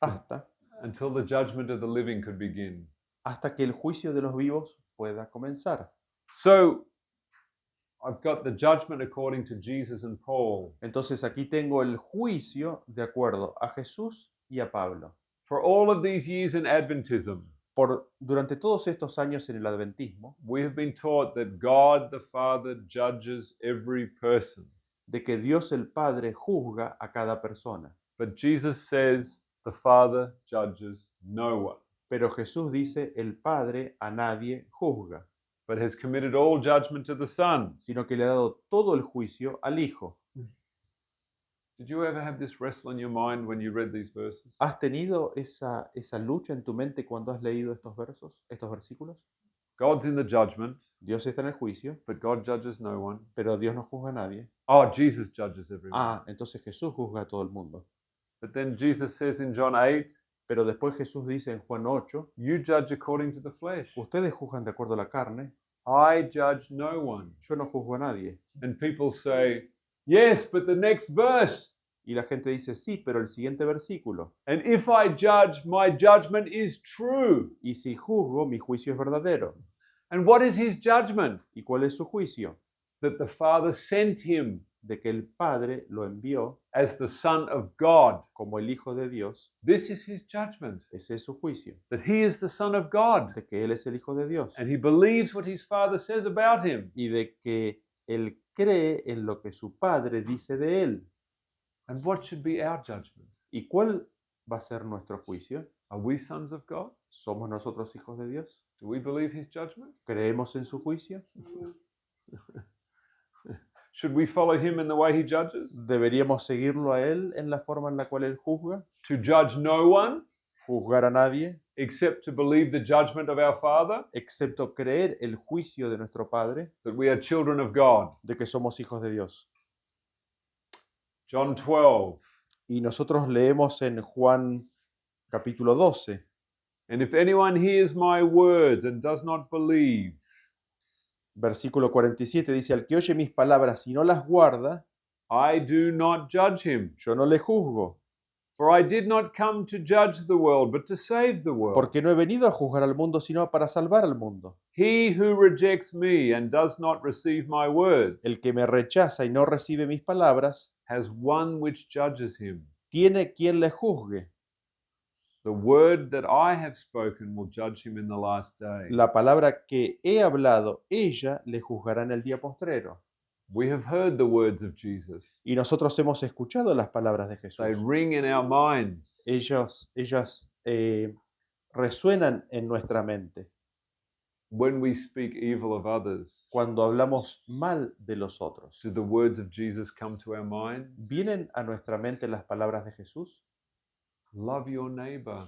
hasta the judgment of the living could begin. que el juicio de los vivos pueda comenzar. So I've got the judgment according to Jesus and Paul. Entonces aquí tengo el juicio de acuerdo a Jesús y a Pablo. For all of these years in Adventism, Durante todos estos años en el adventismo, we have been taught that God the Father judges every person. de que Dios el Padre juzga a cada persona. But Jesus says the Father judges no one, Pero Jesús dice, el Padre a nadie juzga, but has committed all judgment to the Son. sino que le ha dado todo el juicio al Hijo. Did you ever have this wrestle in your mind when you read these verses? ¿Has tenido esa lucha en tu mente cuando has leído estos versículos? God's in the judgment, Dios está en el juicio, but God judges no one. pero Dios no juzga a nadie. Oh, Jesus judges everyone. Entonces Jesús juzga a todo el mundo. But then Jesus says in John 8, Pero después Jesús dice en Juan 8, you judge according to the flesh. ustedes juzgan de acuerdo a la carne, I judge no one. yo no juzgo a nadie. And people say, yes, but the next verse. Y la gente dice, sí, pero el siguiente versículo. And if I judge, my judgment is true. Y si juzgo, mi juicio es verdadero. And what is his judgment? ¿Y cuál es su juicio? That the Father sent him De que el Padre lo envió as the Son of God. como el Hijo de Dios. This is his judgment. Ese es su juicio. That he is the Son of God. De que Él es el Hijo de Dios. And he believes what his Father says about him. Y de que Él cree en lo que su Padre dice de Él. And what should be our judgment? ¿Y cuál va a ser nuestro juicio? Are we sons of God? ¿Somos nosotros hijos de Dios? Do we believe his judgment? ¿Creemos en su juicio? Should we follow him in the way he judges? ¿Deberíamos seguirlo a Él en la forma en la cual Él juzga? To judge no one ¿Juzgar a nadie? except to believe the judgment of our Father? Excepto creer el juicio de nuestro Padre, That we are children of God. de que somos hijos de Dios. John 12. Y nosotros leemos en Juan capítulo 12. And if anyone hears my words and does not believe, Versículo 47 dice, al que oye mis palabras y no las guarda, I do not judge him. yo no le juzgo, For I did not come to judge the world, but to save the world. porque no he venido a juzgar al mundo, sino para salvar al mundo. He who rejects me and does not receive my words El que me rechaza y no recibe mis palabras, has one which judges him. tiene quien le juzgue. The word that I have spoken will judge him in the last day. La palabra que he hablado, ella le juzgará en el día postrero. We have heard the words of Jesus. Y nosotros hemos escuchado las palabras de They Jesús. ring in our minds. Ellas resuenan en nuestra mente When we speak evil of others, cuando hablamos mal de los otros. do the words of Jesus come to our minds? ¿Vienen a nuestra mente las palabras de Jesús? Love your neighbor.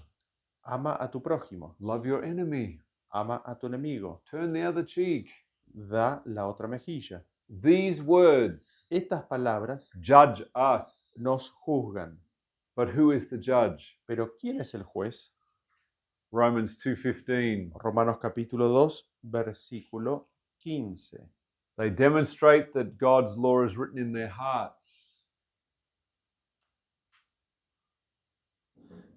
Ama a tu prójimo, Love your enemy. ama a tu enemigo, Turn the other cheek. da la otra mejilla. These words Estas palabras judge us. nos juzgan. But who is the judge? Pero ¿quién es el juez? Romans 2:15. Romanos capítulo 2, versículo 15. They demonstrate that God's law is written in their hearts.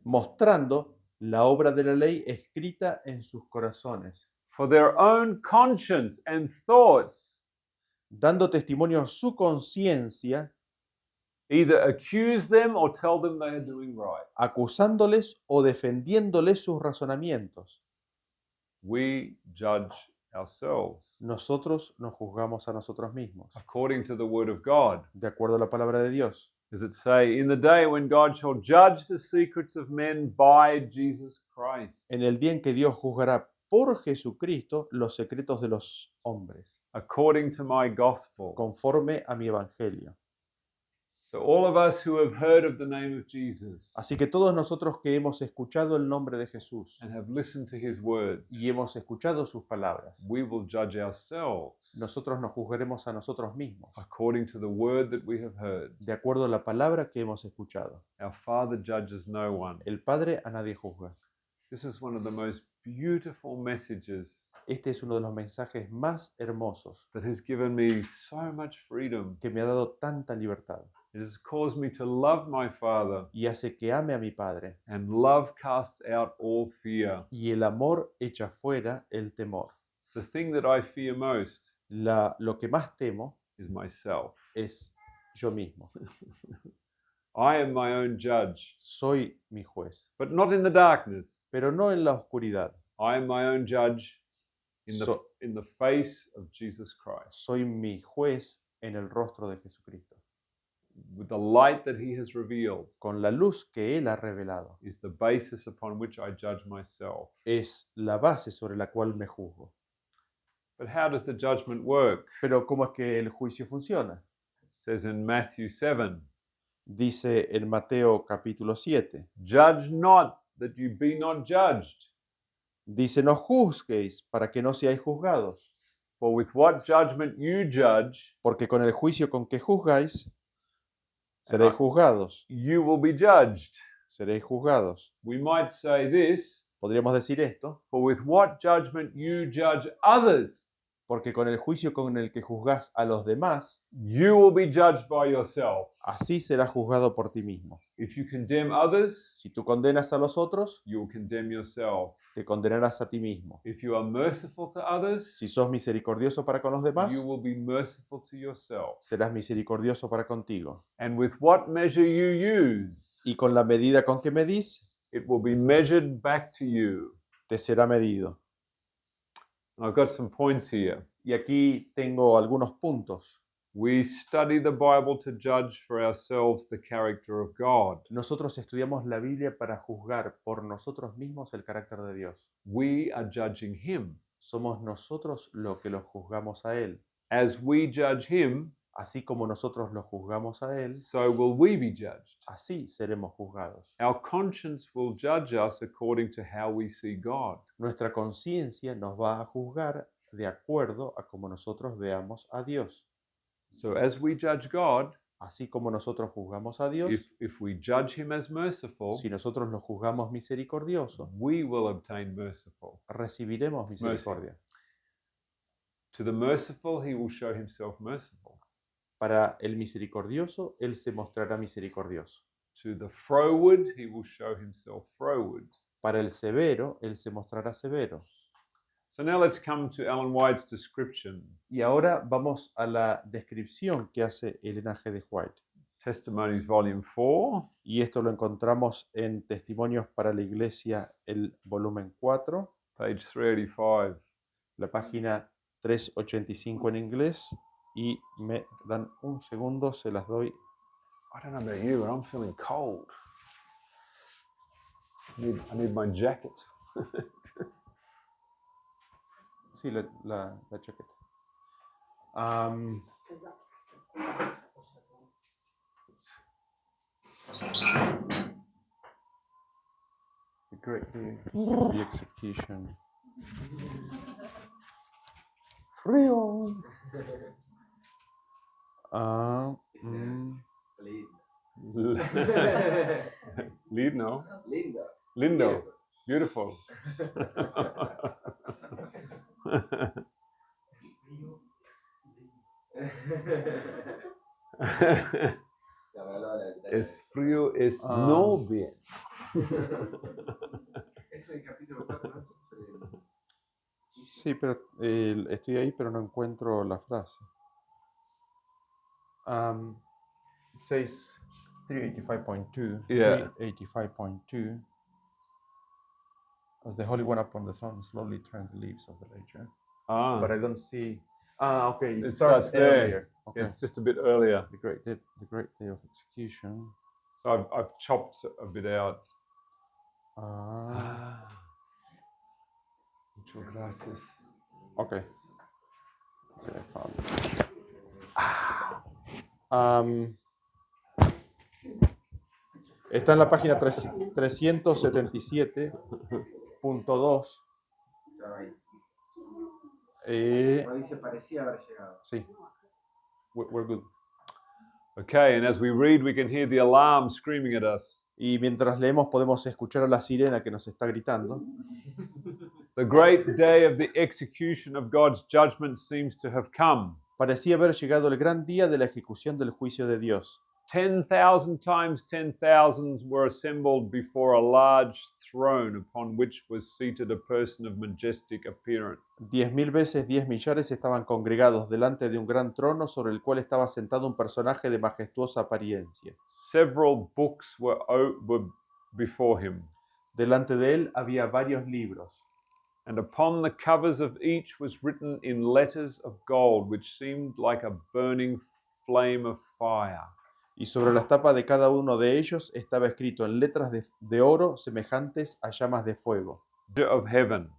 Mostrando la obra de la ley escrita en sus corazones, For their own conscience and thoughts dando testimonio a su conciencia, either accuse them or tell them they are doing right. acusándoles o defendiéndoles sus razonamientos. We judge ourselves Nosotros nos juzgamos a nosotros mismos, according to the word of God. de acuerdo a la palabra de Dios. Does it say, in the day when God shall judge the secrets of men by Jesus Christ, En el día en que Dios juzgará por Jesucristo los secretos de los hombres, according to my gospel. conforme a mi evangelio. So all of us who have heard of the name of Jesus Así que todos nosotros que hemos escuchado el nombre de Jesús and have listened to his words, y hemos escuchado sus palabras, we will judge ourselves nosotros nos juzgaremos a nosotros mismos, according to the word that we have heard. de acuerdo a la palabra que hemos escuchado. Our Father judges no one. El Padre a nadie juzga. This is one of the most beautiful messages Este es uno de los mensajes más hermosos that has given me so much freedom. que me ha dado tanta libertad It has caused me to love my Father, y hace que ame a mi Padre. and love casts out all fear. Y el amor echa fuera el temor. The thing that I fear most Lo que más temo is myself. es yo mismo. I am my own judge, Soy mi juez, but not in the darkness. pero no en la oscuridad. I am my own judge in So- the face of Jesus Christ. Soy mi juez en el rostro de Jesucristo. With the light that he has revealed Con la luz que Él ha revelado, is the basis upon which I judge myself. es la base sobre la cual me juzgo. But how does the judgment work? Pero ¿cómo es que el juicio funciona? It says in Matthew 7, Dice en Mateo capítulo 7. judge not that you be not judged. Dice, no juzguéis para que no seáis juzgados, For with what judgment you judge, porque con el juicio con que juzgáis, seréis juzgados, you will be judged. seréis juzgados. We might say this, Podríamos decir esto, for with what judgment you judge others, porque con el juicio con el que juzgás a los demás, you will be judged by yourself. así serás juzgado por ti mismo. If you condemn others, Si tú condenas a los otros, you will condemn yourself. te condenarás a ti mismo. If you are merciful to others, Si sos misericordioso para con los demás, you will be merciful to yourself. serás misericordioso para contigo. And with what measure you use, Y con la medida con que medís, it will be measured back to you. te será medido. And I've got some points here. Y aquí tengo algunos puntos. We study the Bible to judge for ourselves the character of God. Nosotros estudiamos la Biblia para juzgar por nosotros mismos el carácter de Dios. We are judging Him. Somos nosotros lo que lo juzgamos a Él. As we judge Him, Así como nosotros lo juzgamos a Él, so will we be judged. así seremos juzgados. Our conscience will judge us according to how we see God. Nuestra conciencia nos va a juzgar de acuerdo a como nosotros veamos a Dios. So as we judge God, así como nosotros juzgamos a Dios, if we judge him as merciful, si nosotros lo juzgamos misericordioso, we will obtain merciful. recibiremos misericordia. To the merciful, he will show himself merciful. Para el misericordioso, Él se mostrará misericordioso. To the froward, he will show himself froward. Para el severo, Él se mostrará severo. So now let's come to Ellen White's description. Y ahora vamos a la descripción que hace Elena G. de White. Testimonies, Volume 4, Y esto lo encontramos en Testimonios para la Iglesia, el volumen 4, page 385. la página 385 en inglés. Y me dan un segundo, se las doy. I don't know about you, but I'm feeling cold. I need my jacket. Sí, la chaqueta. The great day of the execution. Frío. Lindo. Lindo. Beautiful. Es frío, es no bien. Es el capítulo 4, ¿no? Sí, pero estoy ahí, pero no encuentro la frase. It says 385.2. Yeah. 385.2. As the Holy One upon the throne slowly turned the leaves of the ledger. But I don't see. Okay. It starts there. earlier. Okay. It's just a bit earlier. The great day of execution. So I've chopped a bit out. Muchas gracias. Okay. Okay, I found it. Está en la página 377.2. Como dice, parecía haber llegado. Sí. We're good. Okay, and as we read, we can hear the alarm screaming at us. Y mientras leemos podemos escuchar a la sirena que nos está gritando. The great day of the execution of God's judgment seems to have come. Parecía haber llegado el gran día de la ejecución del juicio de Dios. 10,000 times 10,000 were assembled before a large throne upon which was seated a person of majestic appearance. 10,000 veces 10 millares estaban congregados delante de un gran trono sobre el cual estaba sentado un personaje de majestuosa apariencia. Several books were before him, Delante de él había varios libros. and upon the covers of each was written in letters of gold, which seemed like a burning flame of fire. Y sobre las tapas de cada uno de ellos estaba escrito en letras de oro semejantes a llamas de fuego. Of heaven.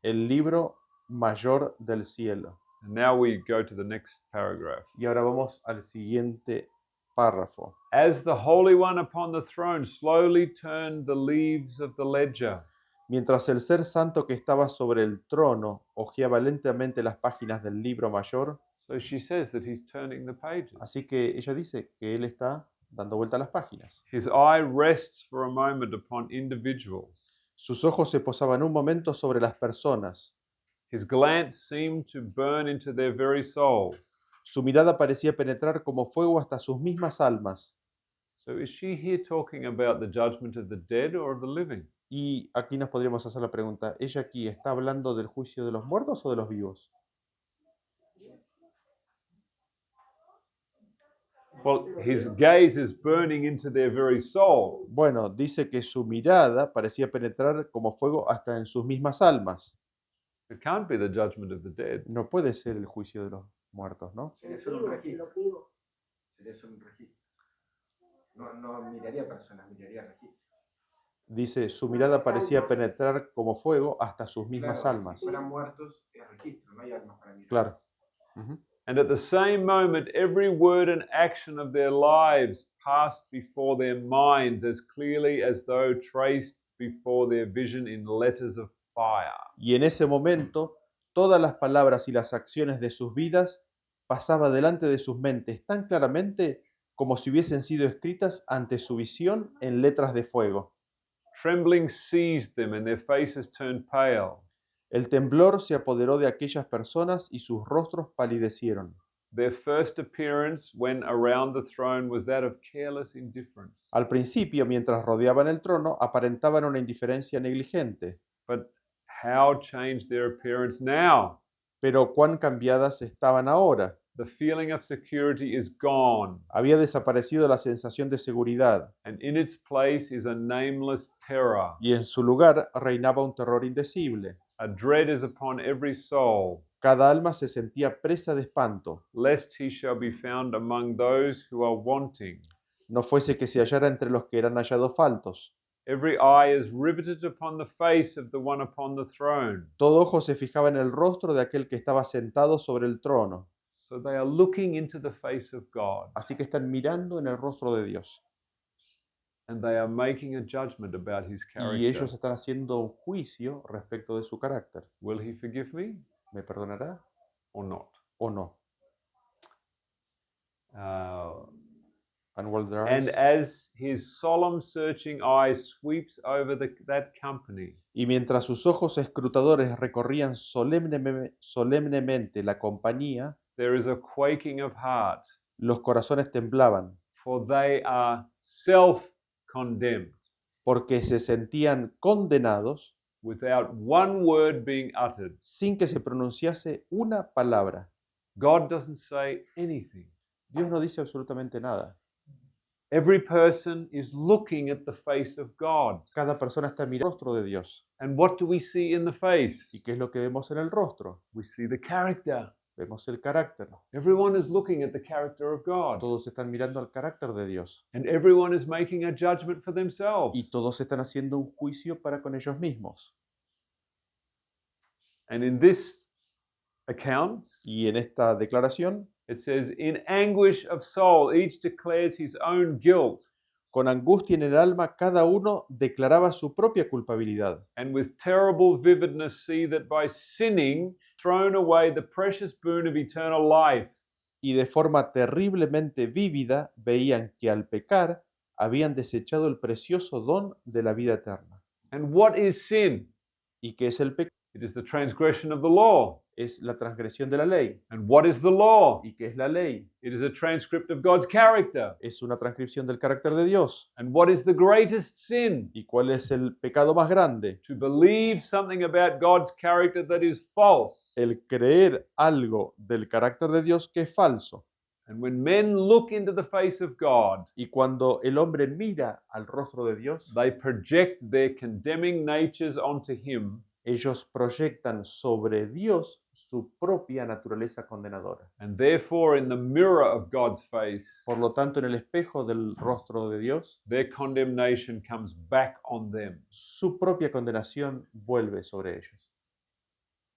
El libro mayor del cielo. And now we go to the next paragraph. Y ahora vamos al siguiente párrafo. As the Holy One upon the throne slowly turned the leaves of the ledger, Mientras el ser santo que estaba sobre el trono hojeaba lentamente las páginas del libro mayor, so she says that he's turning the pages. así que ella dice que él está dando vuelta a las páginas. His eye rests for a moment upon individuals. Sus ojos se posaban un momento sobre las personas. His glance seemed to burn into their very souls. Su mirada parecía penetrar como fuego hasta sus mismas almas. So is she here talking about the judgment of the dead or of the living? Y aquí nos podríamos hacer la pregunta, ¿ella aquí está hablando del juicio de los muertos o de los vivos? Well, his gaze is burning into their very soul. Bueno, dice que su mirada parecía penetrar como fuego hasta en sus mismas almas. It can't be the judgment of the dead. No puede ser el juicio de los muertos, ¿no? Sería solo un registro. Sería solo un registro. No miraría personas, miraría registros. Dice, su mirada parecía penetrar como fuego hasta sus mismas Claro, almas. Si fueran muertos, es registro, no hay almas para mirar. Claro. Ujú. And at the same moment, every word and action of their lives passed before their minds as clearly as though traced before their vision in letters of fire. Y en ese momento, todas las palabras y las acciones de sus vidas pasaba delante de sus mentes tan claramente como si hubiesen sido escritas ante su visión en letras de fuego. Trembling seized them, and their faces turned pale. El temblor se apoderó de aquellas personas y sus rostros palidecieron. Their first appearance when around the throne was that of careless indifference. Al principio, mientras rodeaban el trono, aparentaban una indiferencia negligente. But how changed their appearance now? Pero cuán cambiadas estaban ahora. The feeling of security is gone, Había desaparecido la sensación de seguridad and in its place is a nameless terror. y en su lugar reinaba un terror indecible. A dread is upon every soul, Cada alma se sentía presa de espanto. lest he shall be found among those who are wanting. No fuese que se hallara entre los que eran hallados faltos. Every eye is riveted upon the face of the one upon the throne. Todo ojo se fijaba en el rostro de aquel que estaba sentado sobre el trono. So they are looking into the face of God, Así que están mirando en el rostro de Dios. and they are making a judgment about his Y character. ellos están haciendo un juicio respecto de su carácter. Will he forgive me ¿Me perdonará or not? o no? And will their And eyes- as his solemn searching eye sweeps over that company, Y mientras sus ojos escrutadores recorrían solemnemente la compañía, there is a quaking of heart, los corazones temblaban, for they are self-condemned, porque se sentían condenados without one word being uttered. sin que se pronunciase una palabra. God doesn't say anything. Dios no dice absolutamente nada. Every person is looking at the face of God. Cada persona está mirando el rostro de Dios. And what do we see in the face? ¿Y qué es lo que vemos en el rostro? We see the character. Vemos el carácter. Everyone is looking at the character of God. Todos están mirando al carácter de Dios. And everyone is making a judgment for Y themselves. todos están haciendo un juicio para con ellos mismos. And in this account, Y en esta declaración, it says, in anguish of soul, each declares his own guilt, con angustia en el alma, cada uno declaraba su propia culpabilidad. and with terrible vividness see that by sinning, thrown away the precious boon of eternal life. Y de forma terriblemente vívida veían que al pecar habían desechado el precioso don de la vida eterna. And what is sin? ¿Y qué es el pecado? It is the transgression of the law. Es la transgresión de la ley. And what is the law? ¿Y qué es la ley? It is a transcript of God's character. Es una transcripción del carácter de Dios. And what is the greatest sin? ¿Y cuál es el pecado más grande? To believe something about God's character that is false. El creer algo del carácter de Dios que es falso. And when men look into the face of God, Y cuando el hombre mira al rostro de Dios, they project their condemning natures onto him, ellos proyectan sobre Dios su propia naturaleza condenadora. and therefore in the mirror of God's face, Por lo tanto, en el espejo del rostro de Dios, their condemnation comes back on them. su propia condenación vuelve sobre ellos.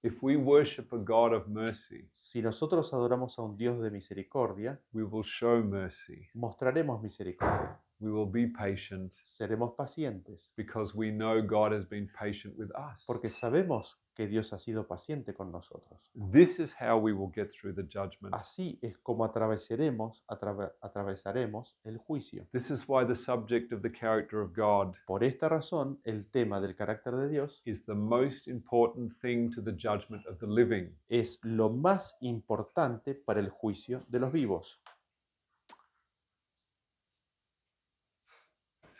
If we worship a God of mercy, Si nosotros adoramos a un Dios de misericordia, we will show mercy. mostraremos misericordia. We will be patient Seremos pacientes, because we know God has been patient with us. porque sabemos que Dios ha sido paciente con nosotros. This is how we will get through the judgment. Así es como atravesaremos el juicio. This is why the subject of the character of God Por esta razón, el tema del carácter de Dios is the most important thing to the judgment of the living. es lo más importante para el juicio de los vivos.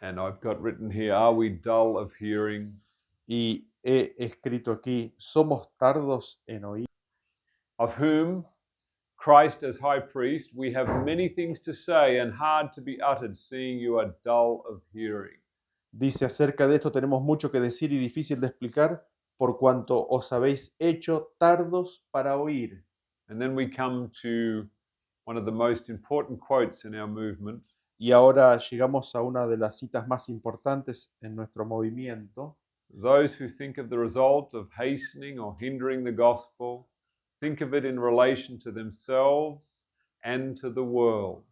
And I've got written here, are we dull of hearing? Y he escrito aquí, somos tardos en oír, Of whom, Christ as high priest, we have many things to say and hard to be uttered, seeing you are dull of hearing. Dice, acerca de esto tenemos mucho que decir y difícil de explicar, por cuanto os habéis hecho tardos para oír. And then we come to one of the most important quotes in our movement. Y ahora llegamos a una de las citas más importantes en nuestro movimiento. Those who think of the result of hastening or hindering the gospel, think of it in relation to themselves and to the world.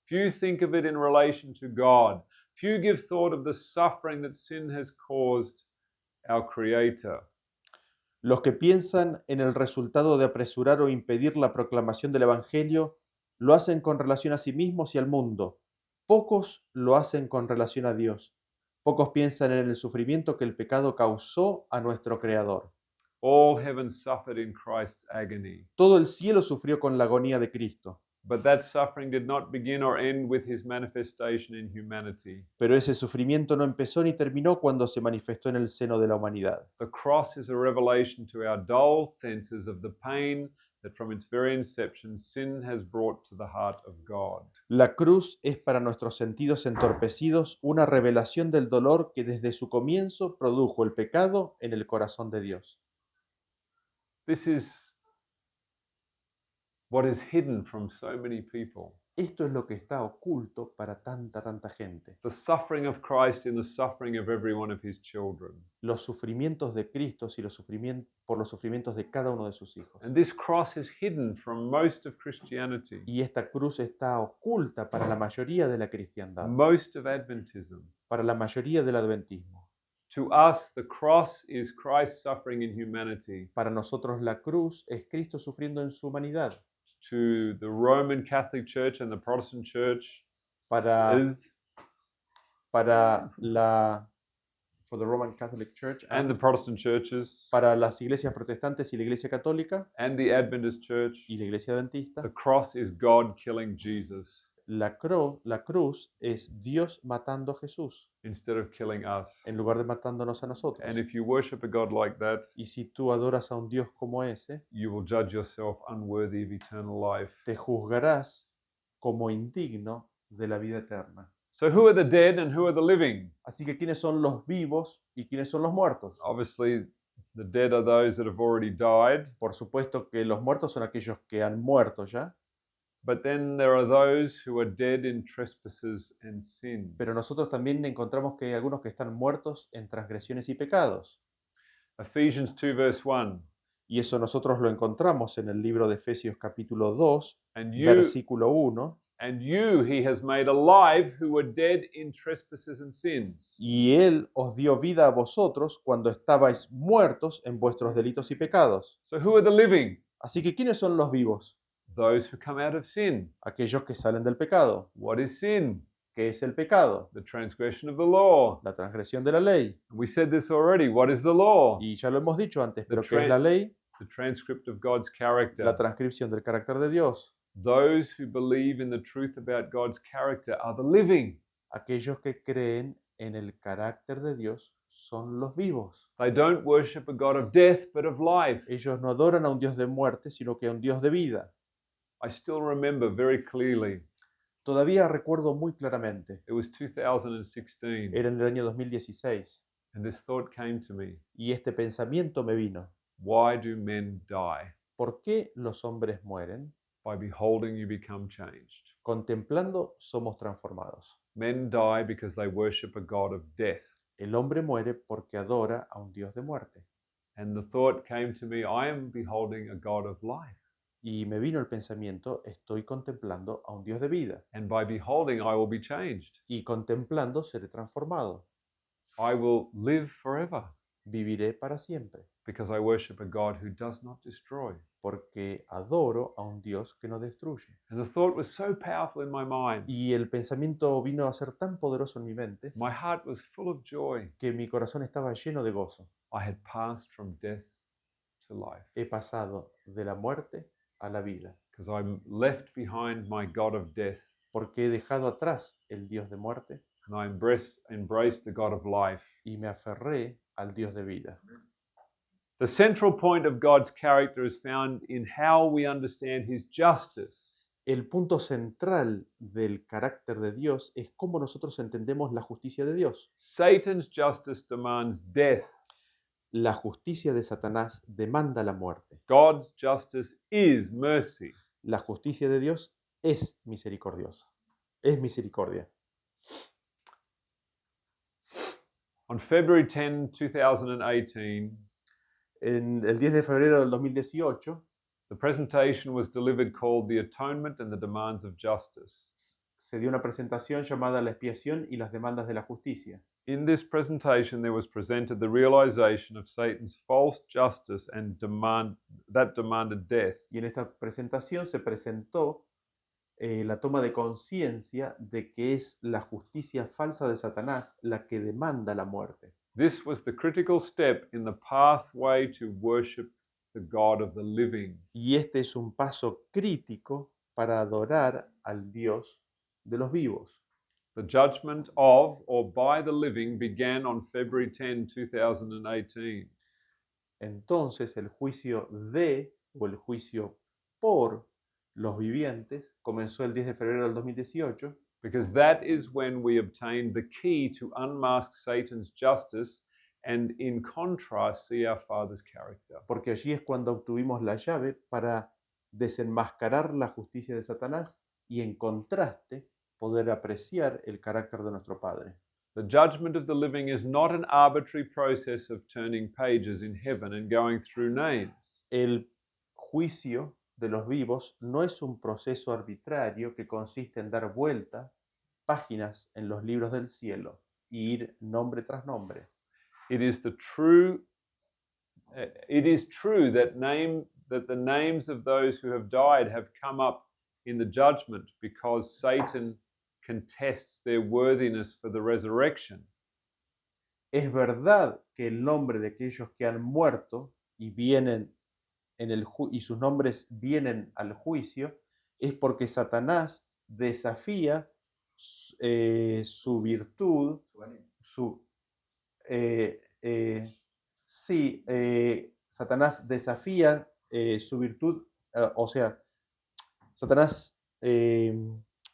Few think of it in relation to God. Few give thought of the suffering that sin has caused our Creator. Los que piensan en el resultado de apresurar o impedir la proclamación del Evangelio lo hacen con relación a sí mismos y al mundo. Pocos lo hacen con relación a Dios. Pocos piensan en el sufrimiento que el pecado causó a nuestro Creador. All heaven suffered in Christ's agony. Todo el cielo sufrió con la agonía de Cristo, But that suffering did not begin or end with his manifestation in humanity. pero ese sufrimiento no empezó ni terminó cuando se manifestó en el seno de la humanidad. The cross is a revelation to our dull senses of the pain that from its very inception sin has brought to the heart of God. La cruz es para nuestros sentidos entorpecidos una revelación del dolor que desde su comienzo produjo el pecado en el corazón de Dios. This is what is hidden from so many people. Esto es lo que está oculto para tanta gente. The suffering of Christ in the suffering of every one of his children. Los sufrimientos de Cristo y por los sufrimientos de cada uno de sus hijos. And this cross is hidden from most of Christianity, Y esta cruz está oculta para la mayoría de la cristiandad, most of Adventism. para la mayoría del adventismo. To us, the cross is Christ suffering in humanity. Para nosotros la cruz es Cristo sufriendo en su humanidad. To the Roman Catholic Church and the Protestant Church Para is, for the Roman Catholic Church and the Protestant churches para las iglesias protestantes y la iglesia católica and the Adventist Church, y la iglesia adventista, the cross is God killing Jesus la cruz es Dios matando a Jesús instead of killing us. en lugar de matándonos a nosotros. And if you worship a God like that, Y si tú adoras a un Dios como ese, you will judge yourself unworthy of eternal life. te juzgarás como indigno de la vida eterna. So, who are the dead and who are the living? Así que ¿quiénes son los vivos y quiénes son los muertos? Obviously, the dead are those that have already died, Por supuesto que los muertos son aquellos que han muerto ya, but then there are those who are dead in trespasses and sins. pero nosotros también encontramos que hay algunos que están muertos en transgresiones y pecados. Ephesians 2, verse 1. Y eso nosotros lo encontramos en el libro de Efesios capítulo 2, And you, versículo 1. and you he has made alive who were dead in trespasses and sins. Y Él os dio vida a vosotros cuando estabais muertos en vuestros delitos y pecados. So, who are the living? Así que ¿quiénes son los vivos? Those who come out of sin. Aquellos que salen del pecado. What is sin? ¿Qué es el pecado? The transgression of the law. La transgresión de la ley. We said this already. What is the law? Y ya lo hemos dicho antes, pero The ¿qué es la ley? The transcript of God's character. La transcripción del carácter de Dios. Those who believe in the truth about God's character are the living. Aquellos que creen en el carácter de Dios son los vivos. They don't worship a God of death, but of life. Ellos no adoran a un Dios de muerte, sino que a un Dios de vida. I still remember very clearly. Todavía recuerdo muy claramente. It was 2016, Era en el año 2016 and this thought came to me. y este pensamiento me vino. Why do men die? ¿Por qué los hombres mueren? By beholding you become changed. Contemplando somos transformados. Men die because they worship a God of death. El hombre muere porque adora a un Dios de muerte. And the thought came to me, I am beholding a God of life. Y me vino el pensamiento, estoy contemplando a un Dios de vida. And by beholding, I will be changed. Y contemplando seré transformado. I will live forever Viviré para siempre, because I worship a God who does not destroy. porque adoro a un Dios que no destruye. And the thought was so powerful in my mind. Y el pensamiento vino a ser tan poderoso en mi mente My heart was full of joy. que mi corazón estaba lleno de gozo. I had passed from death to life He pasado de la muerte a la vida, because I left behind my God of death porque he dejado atrás el Dios de muerte and I embraced the God of life. y me aferré al Dios de vida. The central point of God's character is found in how we understand his justice. El punto central del carácter de Dios es cómo nosotros entendemos la justicia de Dios. Satan's justice demands death. La justicia de Satanás demanda la muerte. God's justice is mercy. La justicia de Dios es misericordiosa. Es misericordia. On February 10, 2018, En el 10 de febrero del 2018 the presentation was delivered called The Atonement and the Demands of Justice. se dio una presentación llamada La expiación y las demandas de la justicia. In this presentation, there was presented the realization of Satan's false justice and that demanded death. Y en esta presentación se presentó la toma de conciencia de que es la justicia falsa de Satanás la que demanda la muerte. This was the critical step in the pathway to worship the God of the living. Y este es un paso crítico para adorar al Dios de los vivos. The judgment of or by the living began on February 10, 2018. Entonces el juicio de o el juicio por los vivientes comenzó el 10 de febrero del 2018 Because that is when we obtained the key to unmask Satan's justice and, in contrast, see our Father's character. porque allí es cuando obtuvimos la llave para desenmascarar la justicia de Satanás y en contraste poder apreciar el carácter de nuestro Padre. The judgment of the living is not an arbitrary process of turning pages in heaven and going through names. El juicio de los vivos no es un proceso arbitrario que consiste en dar vuelta páginas en los libros del cielo y ir nombre tras nombre. It is true that the names of those who have died have come up in the judgment because Satan contests their worthiness for the resurrection. Es verdad que el nombre de aquellos que han muerto y vienen y sus nombres vienen al juicio es porque Satanás desafía su virtud, Satanás desafía su virtud, o sea, Satanás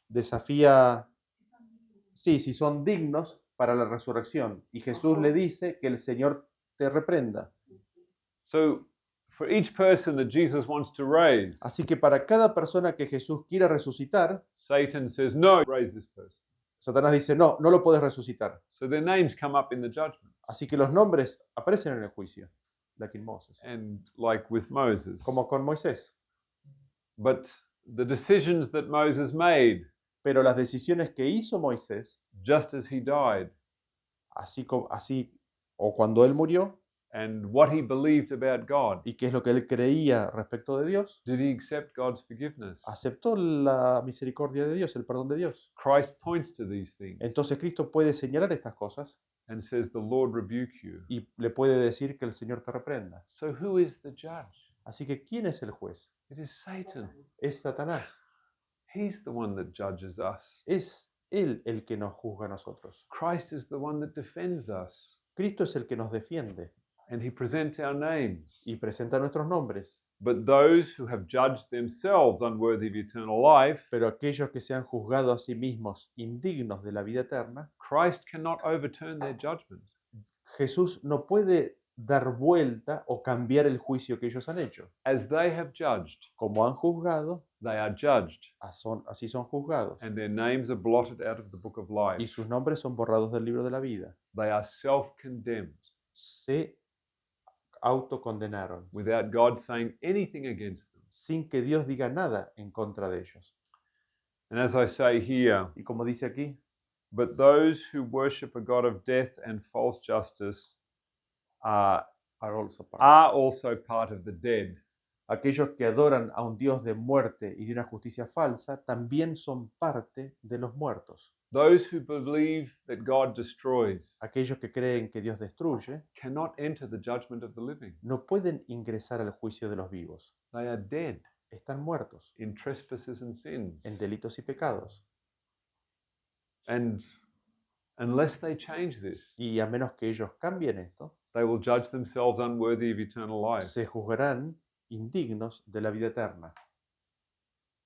desafía, sí, si son dignos para la resurrección. Y Jesús le dice que el Señor te reprenda. So, for each person that Jesus wants to raise, Así que para cada persona que Jesús quiera resucitar, Satan says, no, raise this person. Satanás dice, no, no lo puedes resucitar. So their names come up in the judgment. Así que los nombres aparecen en el juicio, like in Moses, And like with Moses. como con Moisés. But the decisions that Moses made, Pero las decisiones que hizo Moisés, just as he died, así o cuando él murió, and what he believed about God, y qué es lo que él creía respecto de Dios, did he accept God's forgiveness? aceptó la misericordia de Dios, el perdón de Dios. Christ points to these things Entonces Cristo puede señalar estas cosas and says, the Lord rebuke you. y le puede decir que el Señor te reprenda. So who is the judge? Así que ¿quién es el juez? It is Satan. Es Satanás. He's the one that judges us. Es Él el que nos juzga a nosotros. Christ is the one that defends us. Cristo es el que nos defiende And he presents our names. y presenta nuestros nombres. But those who have judged themselves unworthy of eternal life, Pero aquellos que se han juzgado a sí mismos indignos de la vida eterna, Christ cannot overturn their judgment. Jesús no puede dar vuelta o cambiar el juicio que ellos han hecho. As they have judged, Como han juzgado, they are judged, así son juzgados. and their names are blotted out of the book of Y life. sus nombres son borrados del libro de la vida. They are self-condemned Se autocondenaron without God saying anything against them. sin que Dios diga nada en contra de ellos. And as I say here, Y como dice aquí, but those who worship a God of death and false justice are also part of the dead. aquellos que adoran a un Dios de muerte y de una justicia falsa también son parte de los muertos. Those who believe that God destroys Aquellos que creen que Dios destruye cannot enter the judgment of the living. no pueden ingresar al juicio de los vivos. They are dead Están muertos in trespasses and sins. en delitos y pecados. And unless they change this, Y a menos que ellos cambien esto, they will judge themselves unworthy of eternal life. se juzgarán indignos de la vida eterna.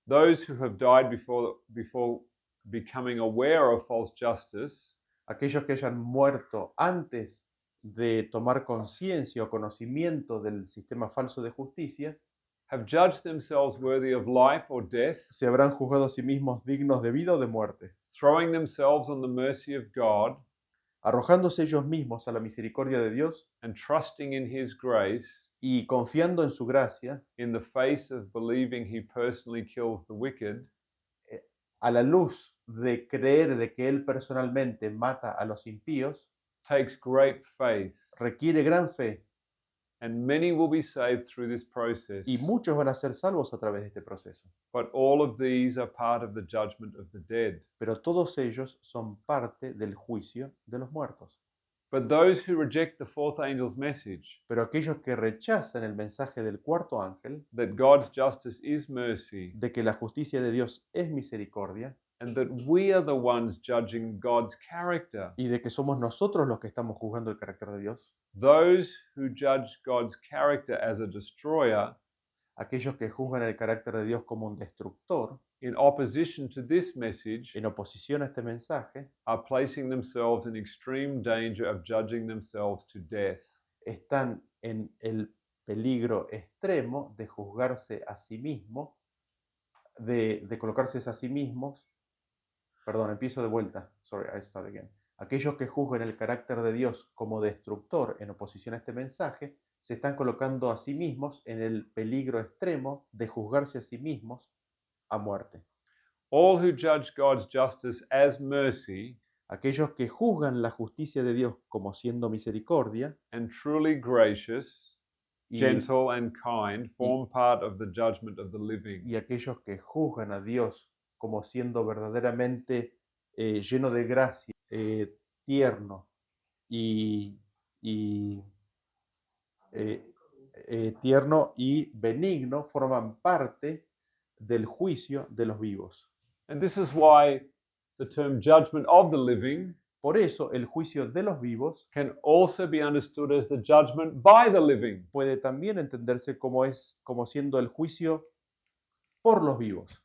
Those who have died before becoming aware of false justice Aquellos que hayan muerto antes de tomar conciencia o conocimiento del sistema falso de justicia, have judged themselves worthy of life or death, se habrán juzgado a sí mismos dignos de vida o de muerte, throwing themselves on the mercy of God arrojándose ellos mismos a la misericordia de Dios and trusting in His grace y confiando en su gracia, in the face of believing He personally kills the wicked, a la luz de creer de que Él personalmente mata a los impíos, takes great faith and many will be saved through this process. y muchos van a ser salvos a través de este proceso. But all of these are part of the judgment of the dead. Pero todos ellos son parte del juicio de los muertos. But those who reject the fourth angel's message, Pero aquellos que rechazan el mensaje del cuarto ángel, that God's justice is mercy, de que la justicia de Dios es misericordia, and that we are the ones judging God's character, y de que somos nosotros los que estamos juzgando el carácter de Dios, those who judge God's character as a destroyer, aquellos que juzgan el carácter de Dios como un destructor, in opposition to this message, en oposición a este mensaje, are placing themselves in extreme danger of judging themselves to death. están en el peligro extremo de juzgarse a sí mismos, de colocarse a sí mismos. Perdón, empiezo de vuelta. Sorry, I start again. Aquellos que juzgan el carácter de Dios como destructor en oposición a este mensaje, se están colocando a sí mismos en el peligro extremo de juzgarse a sí mismos a muerte. All who judge God's justice as mercy Aquellos que juzgan la justicia de Dios como siendo misericordia and truly gracious, y, gentle and kind form part of the judgment of the living. y aquellos que juzgan a Dios como siendo verdaderamente lleno de gracia, tierno y tierno y benigno, forman parte del juicio de los vivos. And this is why the term judgment of the living Por eso el juicio de los vivos can also be understood as the judgment by the living. puede también entenderse como siendo el juicio por los vivos,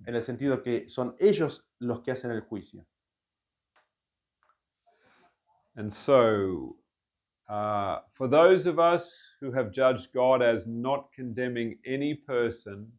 en el sentido que son ellos los que hacen el juicio. And so, for those of us who have judged God as not condemning any person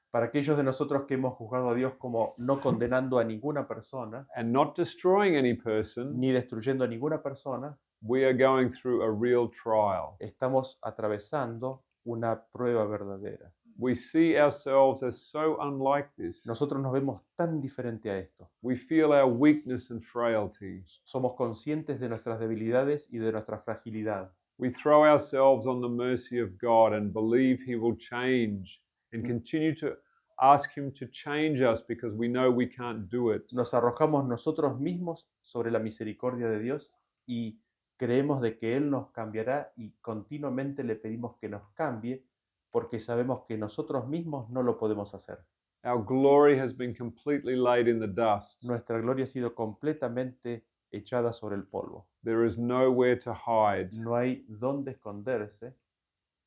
Para aquellos de nosotros que hemos juzgado a Dios como no condenando a ninguna persona, and not destroying any person, ni destruyendo a ninguna persona, we are going through a real trial. estamos atravesando una prueba verdadera. We see ourselves as so unlike this. Nosotros nos vemos tan diferente a esto. We feel our weakness and frailty. Somos conscientes de nuestras debilidades y de nuestra fragilidad. We throw ourselves on the mercy of God and believe He will change and continue to ask Him to change us because we know we can't do it. Nos arrojamos nosotros mismos sobre la misericordia de Dios y creemos de que Él nos cambiará y continuamente le pedimos que nos cambie porque sabemos que nosotros mismos no lo podemos hacer. Our glory has been completely laid in the dust. Nuestra gloria ha sido completamente echada sobre el polvo. There is nowhere to hide. No hay dónde esconderse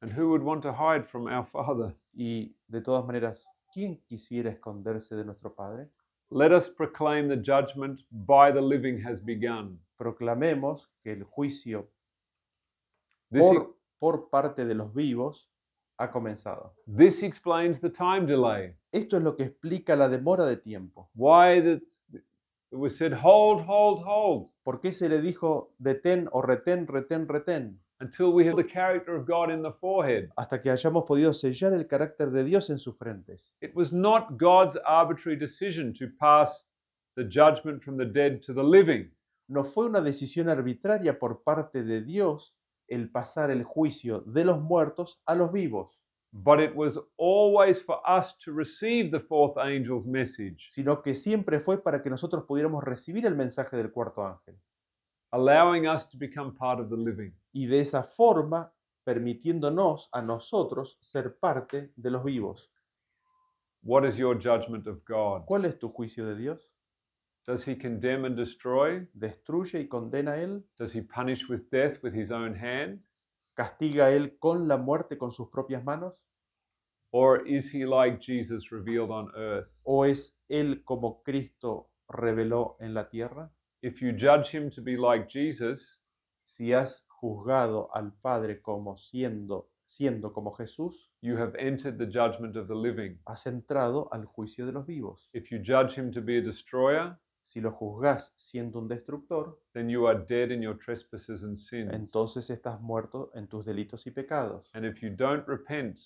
And who would want to hide from our Father? y de todas maneras, ¿quién quisiera esconderse de nuestro Padre? Let us proclaim the judgment by the living has begun. Proclamemos que el juicio This, por parte de los vivos ha comenzado. this explains the time delay. Esto es lo que explica la demora de tiempo. Why it was said, hold, hold, hold, ¿Por qué se le dijo detén o retén, retén, retén? until we have the character of God in the forehead. Hasta que hayamos podido sellar el carácter de Dios en sus frentes. It was not God's arbitrary decision to pass the judgment from the dead to the living. No fue una decisión arbitraria por parte de Dios el pasar el juicio de los muertos a los vivos, But it was always for us to receive the fourth angel's message, sino que siempre fue para que nosotros pudiéramos recibir el mensaje del cuarto ángel allowing us to become part of the living. y de esa forma permitiéndonos a nosotros ser parte de los vivos. What is your judgment of God? ¿Cuál es tu juicio de Dios? Does He condemn and destroy? ¿Destruye y condena a Él? Does He punish with death with His own hand? ¿Castiga a Él con la muerte con sus propias manos? Or is He like Jesus revealed on earth? ¿O es Él como Cristo reveló en la tierra? If you judge Him to be like Jesus, Si has juzgado al Padre como siendo como Jesús, you have entered the judgment of the living. has entrado al juicio de los vivos. If you judge Him to be a destroyer, Si lo juzgás siendo un destructor, then you are dead in your trespasses and sins. entonces estás muerto en tus delitos y pecados. And if you don't repent,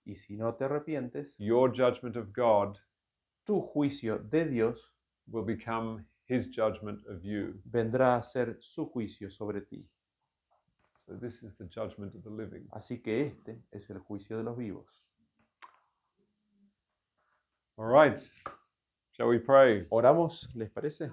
Y si no te arrepientes, your judgment of God tu juicio de Dios will become His judgment of you. vendrá a ser su juicio sobre ti. So this is the judgment of the living. Así que este es el juicio de los vivos. All right. Shall we pray? ¿Oramos? ¿Les parece?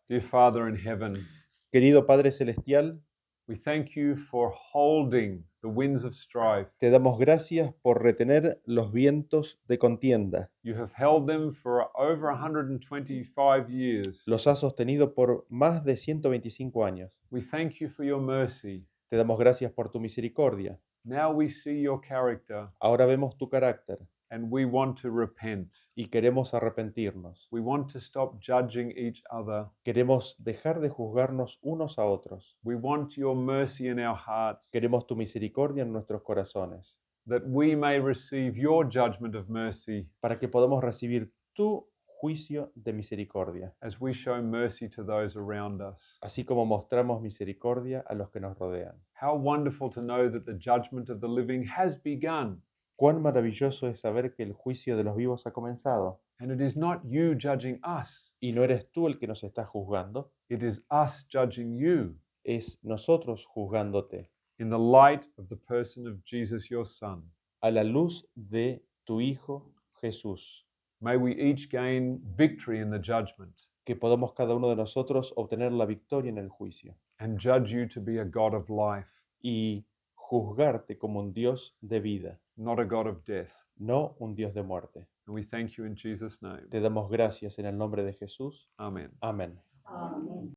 Dear Father in heaven, Querido Padre Celestial, we thank you for holding the winds of strife. te damos gracias por retener los vientos de contienda. You have held them for over 125 years. Los has sostenido por más de 125 años. We thank you for your mercy. Te damos gracias por tu misericordia. Now we see your character Ahora vemos tu carácter and we want to repent. y queremos arrepentirnos. We want to stop judging each other. Queremos dejar de juzgarnos unos a otros. We want your mercy in our hearts, Queremos tu misericordia en nuestros corazones, that we may receive your judgment of mercy para que podamos recibir tu juicio de misericordia, as we show mercy to those around us. así como mostramos misericordia a los que nos rodean. How wonderful to know that the judgment of the living has begun. Cuán maravilloso es saber que el juicio de los vivos ha comenzado, And it is not you judging us, y no eres tú el que nos estás juzgando, it is us judging you es nosotros juzgándote, in the light of the person of Jesus, your Son. a la luz de tu Hijo Jesús. May we each gain victory in the judgment Que podamos cada uno de nosotros obtener la victoria en el juicio and judge you to be a God of life, y juzgarte como un Dios de vida, not a God of death. no un Dios de muerte. And we thank you in Jesus' name. Te damos gracias en el nombre de Jesús. Amen. Amén. Amén.